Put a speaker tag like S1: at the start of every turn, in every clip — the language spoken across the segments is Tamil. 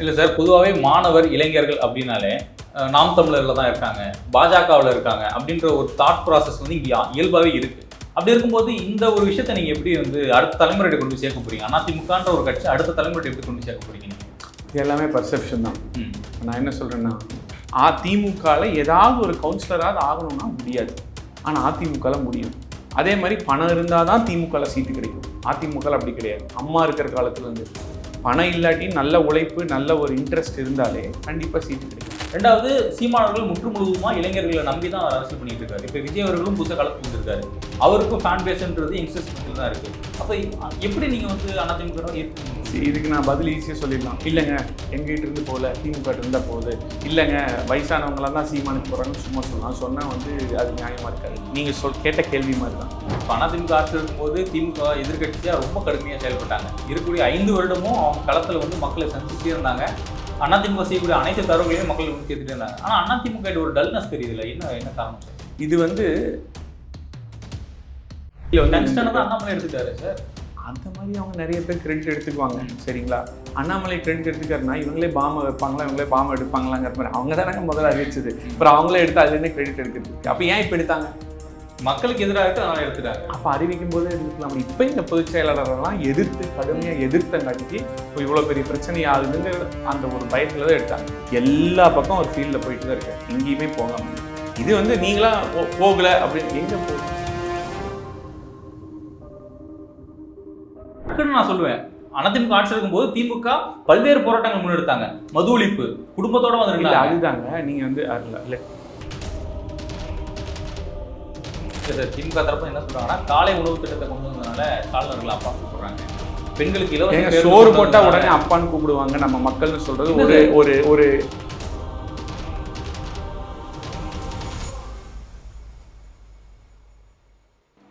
S1: இல்லை சார், பொதுவாகவே மாணவர் இளைஞர்கள் அப்படின்னாலே நாம் தமிழரில் தான் இருக்காங்க, பாஜகவில் இருக்காங்க அப்படின்ற ஒரு தாட் ப்ராசஸ் வந்து இங்கே இயல்பாகவே இருக்குது. அப்படி இருக்கும்போது இந்த ஒரு விஷயத்தை நீங்கள் எப்படி வந்து அடுத்த தலைமுறையை கொண்டு போய் சேர்க்க போறீங்க? அதிமுகன்ற ஒரு கட்சி அடுத்த தலைமுறை எப்படி கொண்டு சேர்க்க போறீங்க?
S2: இது எல்லாமே பர்செப்ஷன் தான். நான் என்ன சொல்கிறேன்னா, அதிமுகவில் ஏதாவது ஒரு கவுன்சிலராவது ஆகணும்னா முடியாது, ஆனால் அதிமுகவில் முடியும். அதே மாதிரி பணம் இருந்தால் தான் திமுகவில் சீட்டு கிடைக்கும். அதிமுகவில் அப்படி கிடையாது. அம்மா இருக்கிற காலத்தில் வந்து பணம் இல்லாட்டி நல்ல உழைப்பு, நல்ல ஒரு இன்ட்ரெஸ்ட் இருந்தாலே கண்டிப்பாக சீட்டு கிடைக்கும்.
S1: ரெண்டாவது, சீமானவர்கள் முற்று முழுவதுமாக இளைஞர்களை நம்பி தான் அரசியல் பண்ணிட்டு இருக்காரு. இப்போ விஜய் அவர்களும் புதுசாக கலப்பு வந்துருக்காரு. அவருக்கும் ஃபேன் பேஸ்ன்றது யங்ஸ்டர்ஸ் மத்தியில் தான் இருக்குது. அப்போ எப்படி நீங்கள் வந்து அதிமுக
S2: இதுக்கு நான் பதில் ஈஸியாக சொல்லிடலாம். இல்லைங்க எங்கிட்ட இருந்து போகல, திமுக இருந்தால் போகுது. இல்லைங்க வயசானவங்களாம் தான் சீமானுக்கு போகிறாங்கன்னு சும்மா சொல்லலாம். சொன்னால் வந்து அது நியாயமாக இருக்காது. நீங்கள் கேட்ட கேள்வி மாதிரி தான்.
S1: இப்போ அதிமுக ஆட்சி இருக்கும்போது திமுக எதிர்கட்சியாக ரொம்ப கடுமையாக செயல்பட்டாங்க. இருக்கக்கூடிய 5 வருடமும் அவங்க களத்தில் வந்து மக்களை சந்திச்சுட்டே இருந்தாங்க. அதிமுக செய்யக்கூடிய அனைத்து தரவுகளையும் மக்கள் வந்து கேட்டுட்டே இருந்தாங்க. ஆனால் அதிமுக ஒரு டல்னஸ் தெரியுதுல்ல, என்ன காரணம் சார்?
S2: இது வந்து
S1: அண்ணாமலை எடுத்துட்டாரு சார்.
S2: அந்த மாதிரி அவங்க நிறைய பேர் கிரெடிட் எடுத்துக்குவாங்க. சரிங்களா, அண்ணாமலை கிரெடிட் எடுத்துக்காருன்னா இவங்களே பாம்பை வைப்பாங்களா, இவங்களே பாம்பை எடுப்பாங்களாங்கிற மாதிரி அவங்க தானே முதல்ல அறிவிச்சது. அப்புறம் அவங்களே எடுத்து அதுலேருந்து கிரெடிட் எடுக்கிறது. அப்போ ஏன் இப்போ எடுத்தாங்க?
S1: மக்களுக்கு எதிராக இருக்கு, அதனால எடுத்துட்டாங்க.
S2: அப்போ அறிவிக்கும் போது எடுத்துக்கலாம். இப்போ இந்த பொதுச் செயலாளரெல்லாம் எதிர்த்து கடுமையாக எதிர்த்தங்காட்டிக்கு இப்போ இவ்வளோ பெரிய பிரச்சனை ஆகுதுன்னு அந்த ஒரு பயத்தில் தான் எடுத்தாங்க. எல்லா பக்கம் ஒரு ஃபீல்டில் போயிட்டு தான் இருக்கு, எங்கேயுமே போகாமல். இது வந்து நீங்களாம் போகலை அப்படின்னு எங்கே போகுது?
S1: நான் சொல்லுவேன், அதிமுக ஆட்சி இருக்கும்போது திமுக பல்வேறு போராட்டங்கள் முன்னெடுத்தாங்க. மது ஒழிப்பு குடும்பத்தோட வந்து
S2: அதுதாங்க. நீங்க வந்து இல்லை
S1: திமுக தரப்பு என்ன சொல்றாங்கன்னா, காலை உணவு திட்டத்தை கொண்டு வந்ததுனால ஸ்டாலினர்கள் அப்பா கூப்பிடுறாங்க. பெண்களுக்கு இலவச
S2: சோறு போட்டா உடனே அப்பான்னு கூப்பிடுவாங்க. நம்ம மக்கள்னு சொல்றது ஒரு ஒரு ஒரு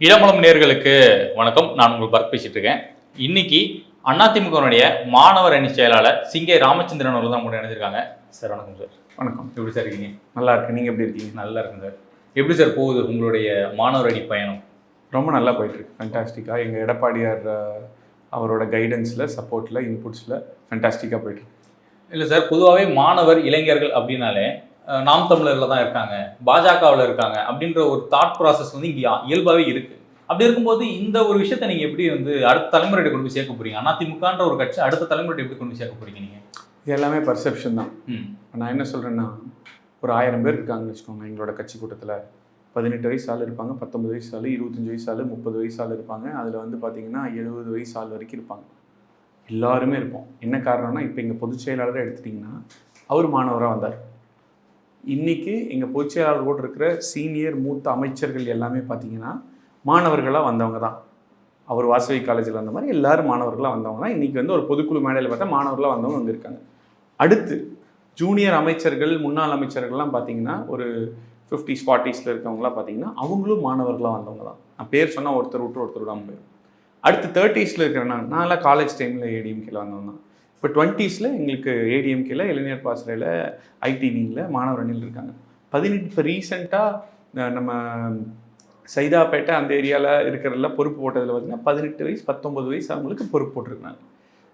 S1: இளமலம் நேயர்களுக்கு வணக்கம். நான் உங்கள் பர்க் பேசிட்டு இருக்கேன். இன்னைக்கு அதிமுகவுடைய மாணவர் அணி செயலாளர் சிங்கை ராமச்சந்திரன் அவர்கள் தான் கூட இணைஞ்சிருக்காங்க. சார் வணக்கம். சார்
S2: வணக்கம்.
S1: எப்படி சார் இருக்கீங்க?
S2: நல்லா இருக்கு. நீங்க எப்படி இருக்கீங்க?
S1: நல்லா இருக்குங்க சார். எப்படி சார் போகுது உங்களுடைய மாணவர் அணி பயணம்?
S2: ரொம்ப நல்லா போயிட்டு இருக்கு. ஃபேண்டாஸ்டிக்காக எங்கள் எடப்பாடியார் அவரோட கைடன்ஸில், சப்போர்ட்டில், இன்புட்ஸில் ஃபேண்டாஸ்டிக்காக போயிட்டு இருக்கு.
S1: இல்லை சார், பொதுவாகவே மாணவர் இளைஞர்கள் அப்படின்னாலே நாம் தமிழரில் தான் இருக்காங்க, பாஜகவில் இருக்காங்க அப்படின்ற ஒரு தாட் ப்ராசஸ் வந்து இங்கே இயல்பாகவே இருக்குது. அப்படி இருக்கும்போது இந்த ஒரு விஷயத்தை நீங்கள் எப்படி வந்து அடுத்த தலைமுறையை கொண்டு போய் சேர்க்க போறீங்க? அதிமுகன்ற ஒரு கட்சி அடுத்த தலைமுறையை எப்படி கொண்டு போய் சேர்க்க போறீங்க நீங்கள்?
S2: இது எல்லாமே பர்செப்ஷன் தான். நான் என்ன சொல்கிறேன்னா, ஒரு 1000 பேர் இருக்காங்கன்னு வச்சுக்கோங்க எங்களோட கட்சி கூட்டத்தில். 18 வயசு ஆள் இருப்பாங்க, 19 வயசு ஆள், 25 வயசு ஆள், 30 வயசு ஆள் இருப்பாங்க. அதில் வந்து பார்த்திங்கன்னா 70 வயசு ஆள் வரைக்கும் இருப்பாங்க. எல்லாருமே இருப்போம். என்ன காரணம்னா, இப்போ எங்கள் பொதுச் செயலாளரை எடுத்துட்டிங்கன்னா அவர் மாணவராக வந்தார். இன்றைக்கி எங்கள் பொதுச் செயலாளர் கூட இருக்கிற சீனியர் மூத்த அமைச்சர்கள் எல்லாமே பார்த்திங்கன்னா மாணவர்களாக வந்தவங்க தான். அவர் வாசவி காலேஜில் வந்த மாதிரி எல்லோரும் மாணவர்களாக வந்தவங்க தான். இன்றைக்கி வந்து ஒரு பொதுக்குழு மேடையில் பார்த்தா மாணவர்களாக வந்தவங்க வந்து இருக்காங்க. அடுத்து ஜூனியர் அமைச்சர்கள், முன்னாள் அமைச்சர்கள்லாம் பார்த்திங்கன்னா ஒரு 50s 40s இருக்கவங்களாம் பார்த்திங்கன்னா அவங்களும் மாணவர்களாக வந்தவங்க தான். நான் பேர் சொன்னால் ஒருத்தர் விட்டு ஒருத்தர் விடாமல் போயிடும். அடுத்து 30s இருக்கிறேன். நான்லாம் காலேஜ் டைமில் ஏடிஎம்கேல வந்தவங்க தான். இப்போ 20s எங்களுக்கு ஏடிஎம்கேல, இளைஞர் பாசறையில், ஐடிவியில் மாணவர் அணியில் இருக்காங்க. 18 இப்போ ரீசெண்டாக நம்ம சைதாப்பேட்டை அந்த ஏரியாவில் இருக்கிறதுல பொறுப்பு போட்டதில் பார்த்திங்கன்னா 18 வயசு 19 வயசு அவங்களுக்கு பொறுப்பு போட்டிருக்காங்க.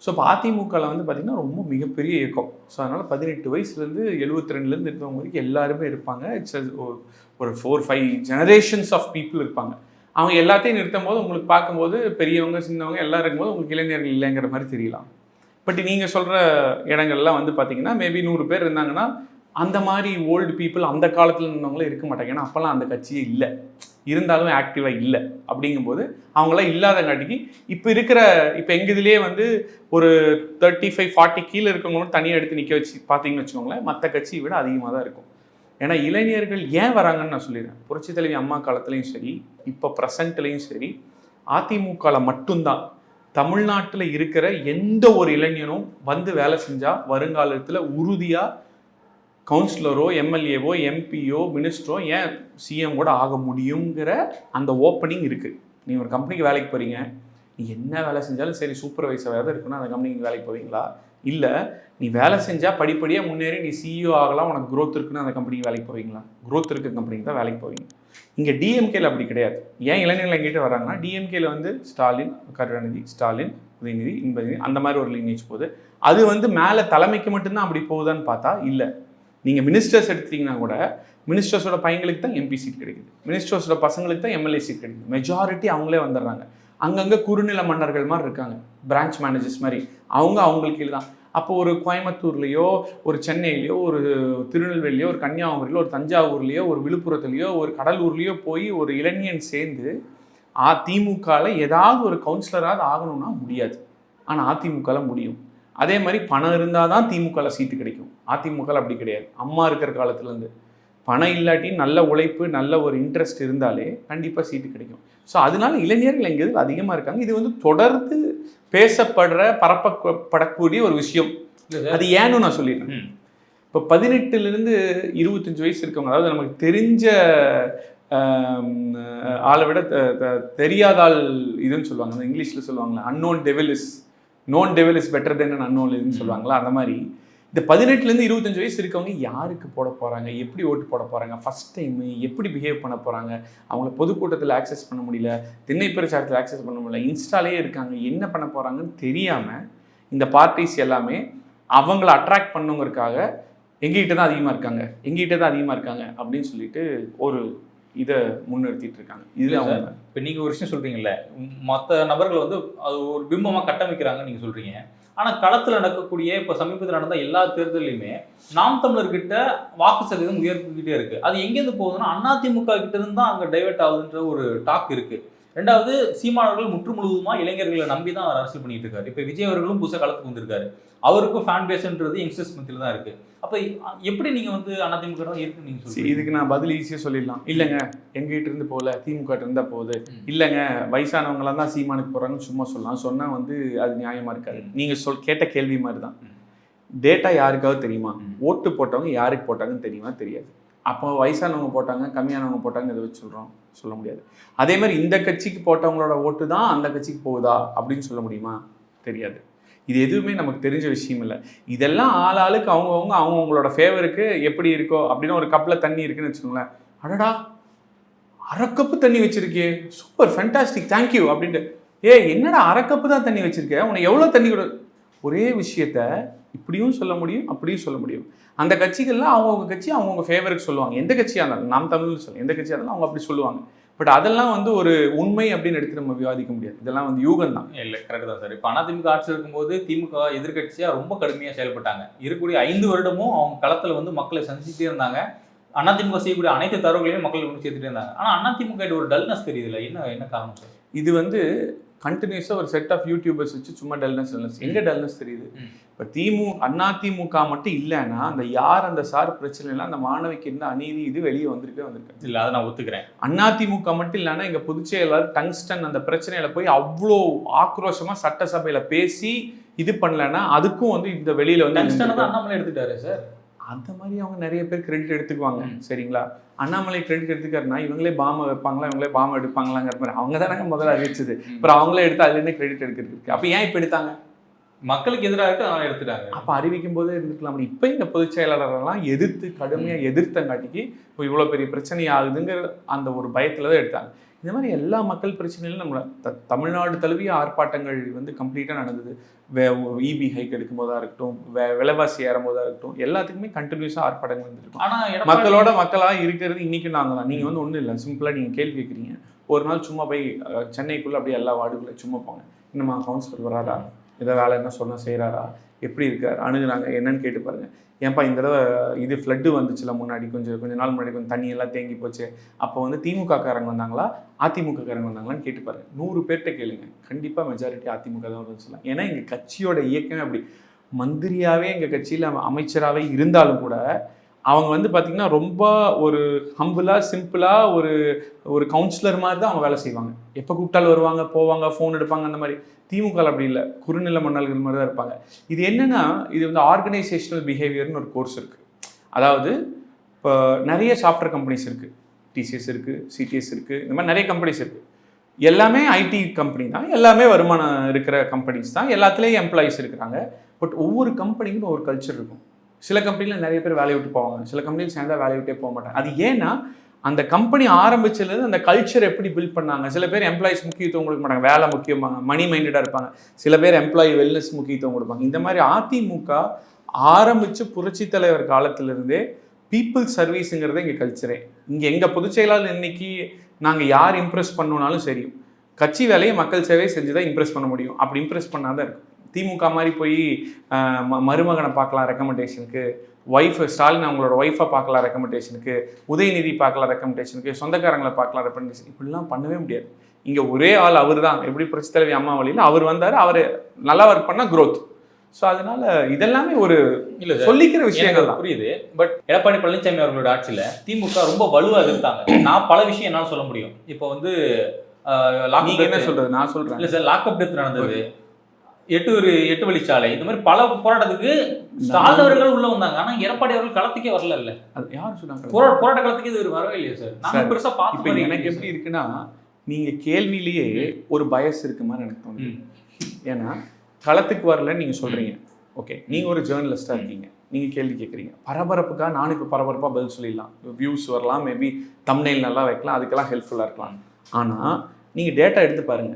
S2: ஸோ இப்போ அதிமுகவில் வந்து பார்த்திங்கன்னா ரொம்ப மிகப்பெரிய இயக்கம். ஸோ அதனால் 18 வயசுலேருந்து 72லேருந்து இருந்தவங்க வரைக்கும் எல்லாருமே இருப்பாங்க. இட்ஸ் ஒரு 4-5 ஜெனரேஷன்ஸ் ஆஃப் பீப்புள் இருப்பாங்க. அவங்க எல்லாத்தையும் நிறுத்தும் போது உங்களுக்கு பார்க்கும்போது பெரியவங்க சின்னவங்க எல்லாம் இருக்கும்போது உங்களுக்கு இளைஞர்கள் இல்லைங்கிற மாதிரி தெரியலாம். பட் நீங்கள் சொல்கிற இடங்கள்லாம் வந்து பார்த்திங்கன்னா மேபி 100 பேர் இருந்தாங்கன்னா அந்த மாதிரி ஓல்டு பீப்புள் அந்த காலத்தில் இருந்தவங்களே இருக்க மாட்டாங்க. ஏன்னா அப்போல்லாம் அந்த கட்சியே இல்லை, இருந்தாலும் ஆக்டிவாக இல்லை. அப்படிங்கும்போது அவங்களாம் இல்லாதங்காட்டிக்கு இப்போ எங்கள் இதுலேயே வந்து ஒரு 35-40 கீழே இருக்கவங்களும் தனியாக எடுத்து நிற்க வச்சு பார்த்தீங்கன்னு வச்சுக்கோங்களேன், மற்ற கட்சியை விட அதிகமாக தான் இருக்கும். ஏன்னா இளைஞர்கள் ஏன் வராங்கன்னு நான் சொல்லிடுறேன். புரட்சி தலைவி அம்மா காலத்துலேயும் சரி, இப்போ ப்ரெசண்ட்லேயும் சரி, அதிமுகவில் மட்டும்தான் தமிழ்நாட்டில் இருக்கிற எந்த ஒரு இளைஞனும் வந்து வேலை செஞ்சால் வருங்காலத்தில் உறுதியாக கவுன்சிலரோ, எம்எல்ஏவோ, எம்பியோ, மினிஸ்டரோ, ஏன் சிஎம் கூட ஆக முடியுங்கிற அந்த ஓப்பனிங் இருக்குது. நீ ஒரு கம்பெனிக்கு வேலைக்கு போகிறீங்க, நீ என்ன வேலை செஞ்சாலும் சரி சூப்பர்வைசராக இருக்கணும், அந்த கம்பெனிக்கு வேலைக்கு போவீங்களா? இல்லை நீ வேலை செஞ்சால் படிப்படியாக முன்னேறி நீ சிஇஓ ஆகலாம், உனக்கு க்ரோத் இருக்குன்னு அந்த கம்பெனிக்கு வேலைக்கு போவீங்களா? க்ரோத் இருக்க கம்பெனிக்கு தான் வேலைக்கு போவீங்க. இங்கே டிஎம்கேல அப்படி கிடையாது. ஏன் இளைஞர்கள் எங்கிட்ட வராங்கன்னா, டிஎம்கேல வந்து ஸ்டாலின், கருணாநிதி, ஸ்டாலின், உதயநிதி, இன்பநிதி அந்த மாதிரி ஒரு லீனேஜ் போகுது. அது வந்து மேலே தலைமைக்கு மட்டும்தான் அப்படி போகுதான்னு பார்த்தா இல்லை. நீங்கள் மினிஸ்டர்ஸ் எடுத்தீங்கன்னா கூட மினிஸ்டர்ஸோட பையங்களுக்கு தான் எம்பி சீட் கிடைக்குது, மினிஸ்டர்ஸோட பசங்களுக்கு தான் எம்எல்ஏ சீட் கிடைக்குது. மெஜாரிட்டி அவங்களே வந்துடுறாங்க. அங்கங்கே குறுநில மன்னர்கள் மாதிரி இருக்காங்க, பிரான்ச் மேனேஜர்ஸ் மாதிரி, அவங்களுக்கு கீழே தான். அப்போ ஒரு கோயம்புத்தூர்லேயோ, ஒரு சென்னையிலையோ, ஒரு திருநெல்வேலியோ, ஒரு கன்னியாகுமரியிலோ, ஒரு தஞ்சாவூர்லேயோ, ஒரு விழுப்புரத்துலேயோ, ஒரு கடலூர்லேயோ போய் ஒரு இளைஞன் சேர்ந்து திமுகவில் ஏதாவது ஒரு கவுன்சிலராக ஆகணும்னா முடியாது. ஆனால் அதிமுகவில் முடியும். அதே மாதிரி பணம் இருந்தால் தான் திமுகவில் சீட்டு கிடைக்கும். அதிமுகவில் அப்படி கிடையாது. அம்மா இருக்கிற காலத்துலேருந்து பணம் இல்லாட்டி நல்ல உழைப்பு, நல்ல ஒரு இன்ட்ரெஸ்ட் இருந்தாலே கண்டிப்பாக சீட்டு கிடைக்கும். ஸோ அதனால இளைஞர்கள் எங்கள் இதில் அதிகமாக இருக்காங்க. இது வந்து தொடர்ந்து பேசப்படுற, பரப்பப்படக்கூடிய ஒரு விஷயம். அது ஏன்னு நான் சொல்லிடுறேன். இப்போ 18லேருந்து 25 வயசு இருக்கவங்க, அதாவது நமக்கு தெரிஞ்ச ஆளை விட தெரியாத ஆள் இதுன்னு சொல்லுவாங்க. அந்த இங்கிலீஷில் சொல்லுவாங்களா, unknown devil is better then unknown இதுன்னு சொல்லுவாங்களா. அந்த மாதிரி இந்த 18லேருந்து 25 வயசு இருக்கவங்க யாருக்கு போட போகிறாங்க, எப்படி ஓட்டு போட போகிறாங்க, ஃபஸ்ட் டைமு எப்படி பிஹேவ் பண்ண போகிறாங்க, அவங்கள பொதுக்கூட்டத்தில் ஆக்சஸ் பண்ண முடியல, திண்ணை பிரச்சாரத்தில் ஆக்சஸ் பண்ண முடியல, இன்ஸ்டாலே இருக்காங்க, என்ன பண்ண போகிறாங்கன்னு தெரியாமல் இந்த பார்ட்டிஸ் எல்லாமே அவங்கள அட்ராக்ட் பண்ணுங்கிறதுக்காக எங்ககிட்ட தான் அதிகமாக இருக்காங்க அப்படின்னு சொல்லிட்டு ஒரு இதை முன்னிறுத்திட்டு இருக்காங்க. இதில் அவங்க
S1: இப்போ நீங்கள் ஒரு விஷயம் சொல்கிறீங்கல்ல, மற்ற நபர்கள் வந்து அது ஒரு பிம்பமாக கட்டமைக்கிறாங்கன்னு நீங்கள் சொல்கிறீங்க. ஆனால் களத்தில் நடக்கக்கூடிய இப்போ சமீபத்தில் நடந்த எல்லா தேர்தலையுமே நாம் தமிழர்கிட்ட வாக்கு சதவீதம் உயர்ந்துக்கிட்டே இருக்குது. அது எங்கேருந்து போகுதுன்னா அதிமுக கிட்ட இருந்து தான் அங்கே டைவெர்ட் ஆகுதுன்ற ஒரு டாக் இருக்குது. ரெண்டாவது, சீமானவர்கள் முற்று முழுவதுமாக இளைஞர்களை நம்பி தான் அவர் அரசியல் பண்ணிட்டு இருக்காரு. இப்போ விஜய் அவர்களும் புதுசாக களத்துக்கு வந்திருக்காரு. அவருக்கும் ஃபேன் பேஸ்ன்றது யங்ஸ்டர்ஸ் மத்தியில் தான் இருக்குது. அப்போ எப்படி நீங்கள் வந்து அதிமுக தான் இருக்குன்னு நீங்கள் சொல்லுங்கள்.
S2: இதுக்கு நான் பதில் ஈஸியாக சொல்லிடலாம். இல்லைங்க எங்ககிட்ட இருந்து போகல, திமுக இருந்தால் போகுது. இல்லைங்க வயசானவங்களாம் தான் சீமானுக்கு போகிறாங்கன்னு சும்மா சொல்லலாம். சொன்னால் வந்து அது நியாயமாக இருக்காது. நீங்கள் கேட்ட கேள்வி மாதிரி தான். டேட்டா யாருக்காவது தெரியுமா? ஓட்டு போட்டவங்க யாருக்கு போட்டாங்கன்னு தெரியுமா? தெரியாது. அப்போ வயசானவங்க போட்டாங்க, கம்மியானவங்க போட்டாங்க, இதை வச்சு சொல்ல முடியாது. அதே மாதிரி இந்த கட்சிக்கு போட்டவங்களோட ஓட்டு தான் அந்த கட்சிக்கு போகுதா அப்படின்னு சொல்ல முடியுமா? தெரியாது. இது எதுவுமே நமக்கு தெரிஞ்ச விஷயம் இல்லை. இதெல்லாம் ஆளாளுக்கு அவங்கவுங்களோட ஃபேவருக்கு எப்படி இருக்கோ அப்படின்னு. ஒரு கப்பில் தண்ணி இருக்குன்னு வச்சுக்கோங்களேன், அடடா அரைக்கப்பு தண்ணி வச்சிருக்கே, சூப்பர் ஃபேண்டாஸ்டிக் தேங்க்யூ அப்படின்ட்டு. என்னடா அரைக்கப்பு தான் தண்ணி வச்சிருக்கேன், உனக்கு எவ்வளோ தண்ணி கூட. ஒரே விஷயத்த இப்படியும் சொல்ல முடியும், அப்படியும் சொல்ல முடியும். அந்த கட்சிகள்லாம் அவங்கவுங்க கட்சி அவங்கவுங்க ஃபேவருக்கு சொல்லுவாங்க. எந்த கட்சியாக இருந்தாலும், நாம் தமிழ்னு சொல்லுவோம், எந்த கட்சியாக இருந்தாலும் அவங்க அப்படி சொல்லுவாங்க. பட் அதெல்லாம் வந்து ஒரு உண்மை அப்படின்னு எடுத்து நம்ம விவாதிக்க முடியாது. இதெல்லாம் வந்து யூகம் தான்.
S1: இல்லை, கரெக்ட் தான் சார். இப்போ அதிமுக ஆட்சி இருக்கும்போது திமுக எதிர்கட்சியாக ரொம்ப கடுமையாக செயல்பட்டாங்க. இருக்கக்கூடிய 5 வருடமும் அவங்க களத்தில் வந்து மக்களை சந்திச்சுட்டே இருந்தாங்க. அதிமுக செய்யக்கூடிய அனைத்து தரவுகளையும் மக்கள் கொண்டு சேர்த்துட்டே இருந்தாங்க. ஆனால் அதிமுக ஒரு டல்னஸ் தெரியுதுல்ல, என்ன காரணம் சார்?
S2: இது வந்து கண்டினியூஸாக ஒரு செட் ஆஃப் யூடியூபர்ஸ் வச்சு சும்மா டல்னஸ் எங்கே டல்னஸ் தெரியுது? இப்போ அதிமுக மட்டும் இல்லைன்னா அந்த அந்த சார் பிரச்சனைலாம் அந்த மாணவிக்கு இருந்த அநீதி இது வெளியே வந்திருக்கு.
S1: இல்லை, அதை நான் ஒத்துக்கிறேன்.
S2: அதிமுக மட்டும் இல்லைன்னா எங்கள் பொதுச்செயலாளர் டங்ஸ்டன் அந்த பிரச்சனையில போய் அவ்வளோ ஆக்ரோஷமாக சட்டசபையில் பேசி இது பண்ணலன்னா அதுக்கும் வந்து இந்த வெளியில வந்து
S1: அண்ணாமலை எடுத்துட்டாரு சார்.
S2: அந்த மாதிரி அவங்க நிறைய பேர் கிரெடிட் எடுத்துக்குவாங்க. சரிங்களா? அண்ணாமலை கிரெடிட் எடுத்துக்காருன்னா இவங்களே பாம்பை வைப்பாங்களா, இவங்களே பாம்பை எடுப்பாங்களாங்கிற மாதிரி அவங்க தானே முதல்ல அறிவிச்சது. அப்புறம் அவங்களே எடுத்து அதுலேருந்து கிரெடிட் எடுக்கிறதுக்கு. அப்போ ஏன் இப்போ எடுத்தாங்க?
S1: மக்களுக்கு எதிராக இருக்கு, அதனால எடுத்துட்டாங்க.
S2: அப்போ அறிவிக்கும் போதே இருந்துக்கலாம். அப்படி இப்போ இந்த பொதுச் செயலாளரெல்லாம் கடுமையாக எதிர்த்தங்காட்டிக்கு இப்போ இவ்வளோ பெரிய பிரச்சனை ஆகுதுங்கிற அந்த ஒரு பயத்தில் தான் எடுத்தாங்க. இந்த மாதிரி எல்லா மக்கள் பிரச்சனைகளும் நம்ம தமிழ்நாடு தழுவிய ஆர்ப்பாட்டங்கள் வந்து கம்ப்ளீட்டாக நடந்தது. இபி ஹைக் எடுக்கும் போதாக இருக்கட்டும், விலைவாசி ஏறும் போதாக இருக்கட்டும், எல்லாத்துக்குமே கண்டினியூஸாக ஆர்ப்பாட்டங்கள் வந்துருக்கும்.
S1: ஆனால்
S2: மக்களோட மக்களாக இருக்கிறது இன்றைக்கும் நாங்கள் தான். நீங்கள் வந்து ஒன்றும் இல்லை, சிம்பிளாக நீங்கள் கேள்வி கேட்குறீங்க. ஒரு நாள் சும்மா போய் சென்னைக்குள்ளே அப்படியே எல்லா வார்டுக்குள்ளே சும்மா போங்க, இன்னுமா கவுன்சிலர் வராரா, இதை வேலை என்ன சொன்னால் செய்கிறாரா, எப்படி இருக்கார், அணுகுனாங்க என்னன்னு கேட்டு பாருங்கள். ஏன்ப்பா இந்த தடவை இது ஃப்ளட்டு வந்துச்சுல முன்னாடி, கொஞ்சம் நாள் முன்னாடி கொஞ்சம் தண்ணியெல்லாம் தேங்கி போச்சு, அப்போ வந்து திமுககாரங்க வந்தாங்களா அதிமுககாரங்க வந்தாங்களான்னு கேட்டு பாருங்க. 100 பேர்கிட்ட கேளுங்க, கண்டிப்பாக மெஜாரிட்டி அதிமுக தான் வரும்னு சொல்லலாம். ஏன்னா எங்கள் கட்சியோட இயக்கமே அப்படி. மந்திரியாகவே எங்கள் கட்சியில் அமைச்சராகவே இருந்தாலும் கூட அவங்க வந்து பார்த்திங்கன்னா ரொம்ப ஒரு ஹம்பிளாக சிம்பிளாக ஒரு கவுன்சிலர் மாதிரி தான் அவங்க வேலை செய்வாங்க. எப்போ கூப்பிட்டாலும் வருவாங்க, போவாங்க, ஃபோன் எடுப்பாங்க. அந்த மாதிரி திமுக அப்படி இல்லை, குறுநில மன்னர்கள் மாதிரி தான் இருப்பாங்க. இது என்னென்னா, இது வந்து ஆர்கனைசேஷனல் பிஹேவியர்னு ஒரு கோர்ஸ் இருக்குது. அதாவது இப்போ நிறைய சாஃப்ட்வேர் கம்பெனிஸ் இருக்குது, டிசிஎஸ் இருக்குது, சிடிஎஸ் இருக்குது, இந்த மாதிரி நிறைய கம்பெனிஸ் இருக்குது. எல்லாமே ஐடி கம்பெனி தான், எல்லாமே வருமானம் இருக்கிற கம்பெனிஸ் தான், எல்லாத்துலேயும் எம்ப்ளாயீஸ் இருக்கிறாங்க. பட் ஒவ்வொரு கம்பெனிக்கும் ஒரு கல்ச்சர் இருக்கும். சில கம்பெனியில் நிறைய பேர் வேலையை விட்டு போவாங்க, சில கம்பெனியில் சேர்ந்தால் வேலையை விட்டே போக மாட்டாங்க. அது ஏன்னா அந்த கம்பெனி ஆரம்பிச்சதுலேருந்து அந்த கல்ச்சர் எப்படி பில்ட் பண்ணாங்க. சில பேர் எம்ப்ளாயிஸ் முக்கியத்துவம் கொடுக்க மாட்டாங்க, வேலை முக்கியமாங்க, மணி மைண்டடாக இருப்பாங்க. சில பேர் எம்ப்ளாயி வெல்னஸ் முக்கியத்துவம் கொடுப்பாங்க. இந்த மாதிரி அதிமுக ஆரம்பித்து புரட்சி தலைவர் காலத்திலிருந்தே பீப்புள் சர்வீஸுங்கிறத இங்கே கல்ச்சரே. இங்கே எங்கள் பொதுச் செயலாளர் இன்னைக்கு நாங்கள் யார் இம்ப்ரெஸ் பண்ணோனாலும் சரி, கட்சி வேலையை மக்கள் சேவை செஞ்சு தான் இம்ப்ரெஸ் பண்ண முடியும். அப்படி இம்ப்ரெஸ் பண்ணாதான் இருக்கும். திமுக மாதிரி போய் மருமகனை பார்க்கலாம் ரெக்கமெண்டேஷனுக்கு, ஸ்டாலின் அவங்களோட ஒய்ஃபை பார்க்கலாம் ரெக்கமெண்டேஷனுக்கு, உதயநிதி பார்க்கலாம் ரெக்கமெண்டேஷனுக்கு, சொந்தக்காரங்களை பார்க்கலாம் ரெக்கமெண்டேஷன், இப்படிலாம் பண்ணவே முடியாது. இங்கே ஒரே ஆள் அவர் தான். எப்படி புரட்சி தலைவி அம்மா வழியில் அவர் வந்தார், அவர் நல்லா ஒர்க் பண்ணால் க்ரோத். ஸோ அதனால இதெல்லாமே ஒரு இல்லை சொல்லிக்கிற விஷயங்கள் தான்.
S1: புரியுது. பட் எடப்பாடி பழனிசாமி அவர்களோட ஆட்சியில் திமுக ரொம்ப வலுவாக இருந்தாங்க. நான் பல விஷயம் என்னால் சொல்ல முடியும். இப்போ வந்து
S2: நீங்க என்ன சொல்றது, நான் சொல்றேன்.
S1: இல்லை சார், லாக்அப் டெத் நடந்தது, 8 வழிச்சாலை, இந்த மாதிரி பல போராட்டத்துக்கு ஸ்டாலின் அவர்கள் உள்ள வந்தாங்க. ஆனா எடப்பாடி அவர்கள் களத்துக்கே வரல. இல்ல அது யார் சொன்னாங்க? போராட்ட களத்துக்கு இது வரவே இல்லையா சார்? நாங்க பெருசா பார்த்து
S2: எனக்கு எப்படி இருக்குன்னா, நீங்க கேள்வியிலேயே ஒரு பயஸ் இருக்கு மாதிரி எனக்கு தோணுது. ஏன்னா களத்துக்கு வரலன்னு நீங்க சொல்றீங்க, ஓகே, நீங்க ஒரு ஜேர்னலிஸ்டா இருக்கீங்க, நீங்க கேள்வி கேட்குறீங்க. பரபரப்புக்காக நானும் இப்போ பரபரப்பாக பதில் சொல்லிடலாம், வியூஸ் வரலாம், மேபி தம்ப்நெயில் நல்லா வைக்கலாம், அதுக்கெல்லாம் ஹெல்ப்ஃபுல்லாக இருக்கலாம். ஆனால் நீங்கள் டேட்டா எடுத்து பாருங்க.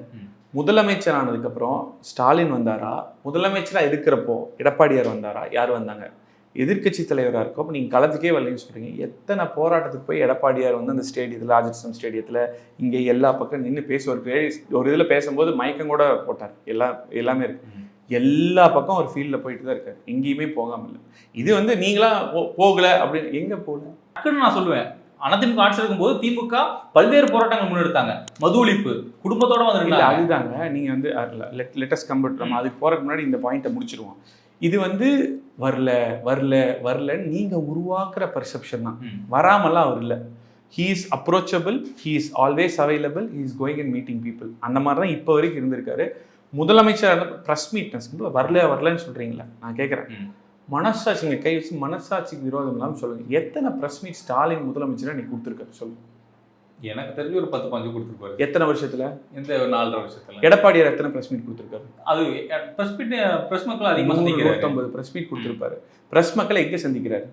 S2: முதலமைச்சர் ஆனதுக்கப்புறம் ஸ்டாலின் வந்தாரா? முதலமைச்சராக இருக்கிறப்போ எடப்பாடியார் வந்தாரா? யார் வந்தாங்க? எதிர்க்கட்சி தலைவராக இருக்கும். அப்போ நீங்கள் களத்துக்கே வரலன்னு சொல்கிறீங்க. எத்தனை போராட்டத்துக்கு போய் எடப்பாடியார் வந்து அந்த ஸ்டேடியத்தில், ராஜஸ்தான் ஸ்டேடியத்தில் இங்கே எல்லா பக்கம் நின்று ஒரு இதில் பேசும்போது மயக்கம் கூட போட்டார். எல்லாமே இருக்கு. எல்லா பக்கம் ஒரு ஃபீல்டில் போயிட்டு தான் இருக்காரு, எங்கேயுமே போகாமல் இல்லை. இது வந்து நீங்களாம் போகலை அப்படின்னு எங்கே போகல
S1: டக்குன்னு நான் சொல்லுவேன். அதிமுக ஆட்சி இருக்கும்போது திமுக பல்வேறு போராட்டங்கள் முன்னெடுத்தாங்க. மது ஒழிப்பு குடும்பத்தோட வந்து
S2: அதுதாங்க. நீங்க வந்து லெட்டஸ்ட் கம்ப்யூட்டர் அதுக்கு போறதுக்கு முன்னாடி இந்த பாயிண்ட்டை முடிச்சிருவோம். இது வந்து வரலன்னு நீங்க உருவாக்குற பெர்செப்ஷன் தான். வராமலாம் அவர் இல்லை. He is approachable, he is always available, he is going and meeting people. அந்த மாதிரி தான் இப்போ வரைக்கும் இருந்திருக்காரு. முதலமைச்சர் ப்ரெஸ் மீட்னஸ் வரலன்னு சொல்றீங்களா? நான் கேட்குறேன், மனசாட்சிங்க கை வச்சு மனசாட்சிக்கு விரோதம் இல்லாமல் சொல்லுங்க. எத்தனை ப்ரெஸ் மீட் ஸ்டாலின் முதலமைச்சராக நீ கொடுத்துருக்காரு சொல்லுங்க?
S1: எனக்கு தெரிஞ்சு ஒரு 10-15 கொடுத்துருப்பாரு.
S2: எத்தனை வருஷத்துல?
S1: இந்த ஒரு 4.5 வருஷத்துல.
S2: எடப்பாடியார் எத்தனை ப்ரெஸ் மீட் கொடுத்துருக்காரு?
S1: அது ப்ரெஸ் மக்கள் அதிகமாக சந்திக்கிறாரு.
S2: 150 ப்ரெஸ் மீட் கொடுத்துருப்பாரு. ப்ரெஸ் மக்களை எங்கே சந்திக்கிறாரு?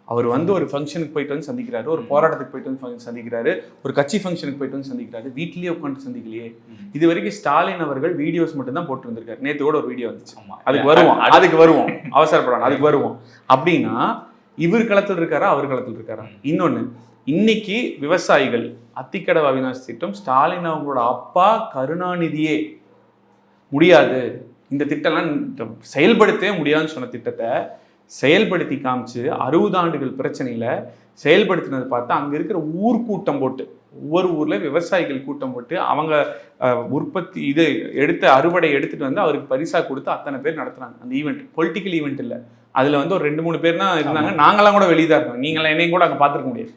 S2: அவர் வந்து ஒரு ஃபங்க்ஷனுக்கு போயிட்டு வந்து சந்திக்கிறாரு, ஒரு போராட்டத்துக்கு போயிட்டு வந்து சந்திக்கிறாரு, ஒரு கட்சி ஃபங்க்ஷனுக்கு போயிட்டு வந்து சந்திக்கிறாரு. வீட்லயே உட்காந்து சந்திக்கலையே. இது வரைக்கும் ஸ்டாலின் அவர்கள் வீடியோஸ் மட்டும் தான் போட்டு வந்திருக்காரு. நேற்று கூட ஒரு வீடியோ வந்துச்சு. அதுக்கு வருவோம் அவசரப்படாது, அதுக்கு வருவோம். அப்படின்னா இவர் களத்தில் இருக்காரா, அவர் களத்தில் இருக்காரா? இன்னொன்னு, இன்னைக்கு விவசாயிகள் அத்திக்கடவு அவிநாசி திட்டம் ஸ்டாலின் அவங்களோட அப்பா கருணாநிதியே முடியாது, இந்த திட்டம்லாம் செயல்படுத்தவே முடியாதுன்னு சொன்ன திட்டத்தை செயல்படுத்தி காமிச்சு 60 ஆண்டுகள் பிரச்சனையில் செயல்படுத்தினது பார்த்தா அங்கே இருக்கிற ஊர்க்கூட்டம் போட்டு, ஒவ்வொரு ஊரில் விவசாயிகள் கூட்டம் போட்டு அவங்க உற்பத்தி இது அறுவடை எடுத்துகிட்டு வந்து அவருக்கு பரிசாக கொடுத்து அத்தனை பேர் நடத்துகிறாங்க. அந்த ஈவெண்ட் பொலிட்டிக்கல் ஈவெண்ட் இல்லை. அதில் வந்து ஒரு 2-3 பேர் தான் இருந்தாங்க. நாங்களாம் கூட வெளியே தான் இருக்கோம். நீங்களாம் என்னையும் கூட அங்கே பார்த்துருக்க முடியாது.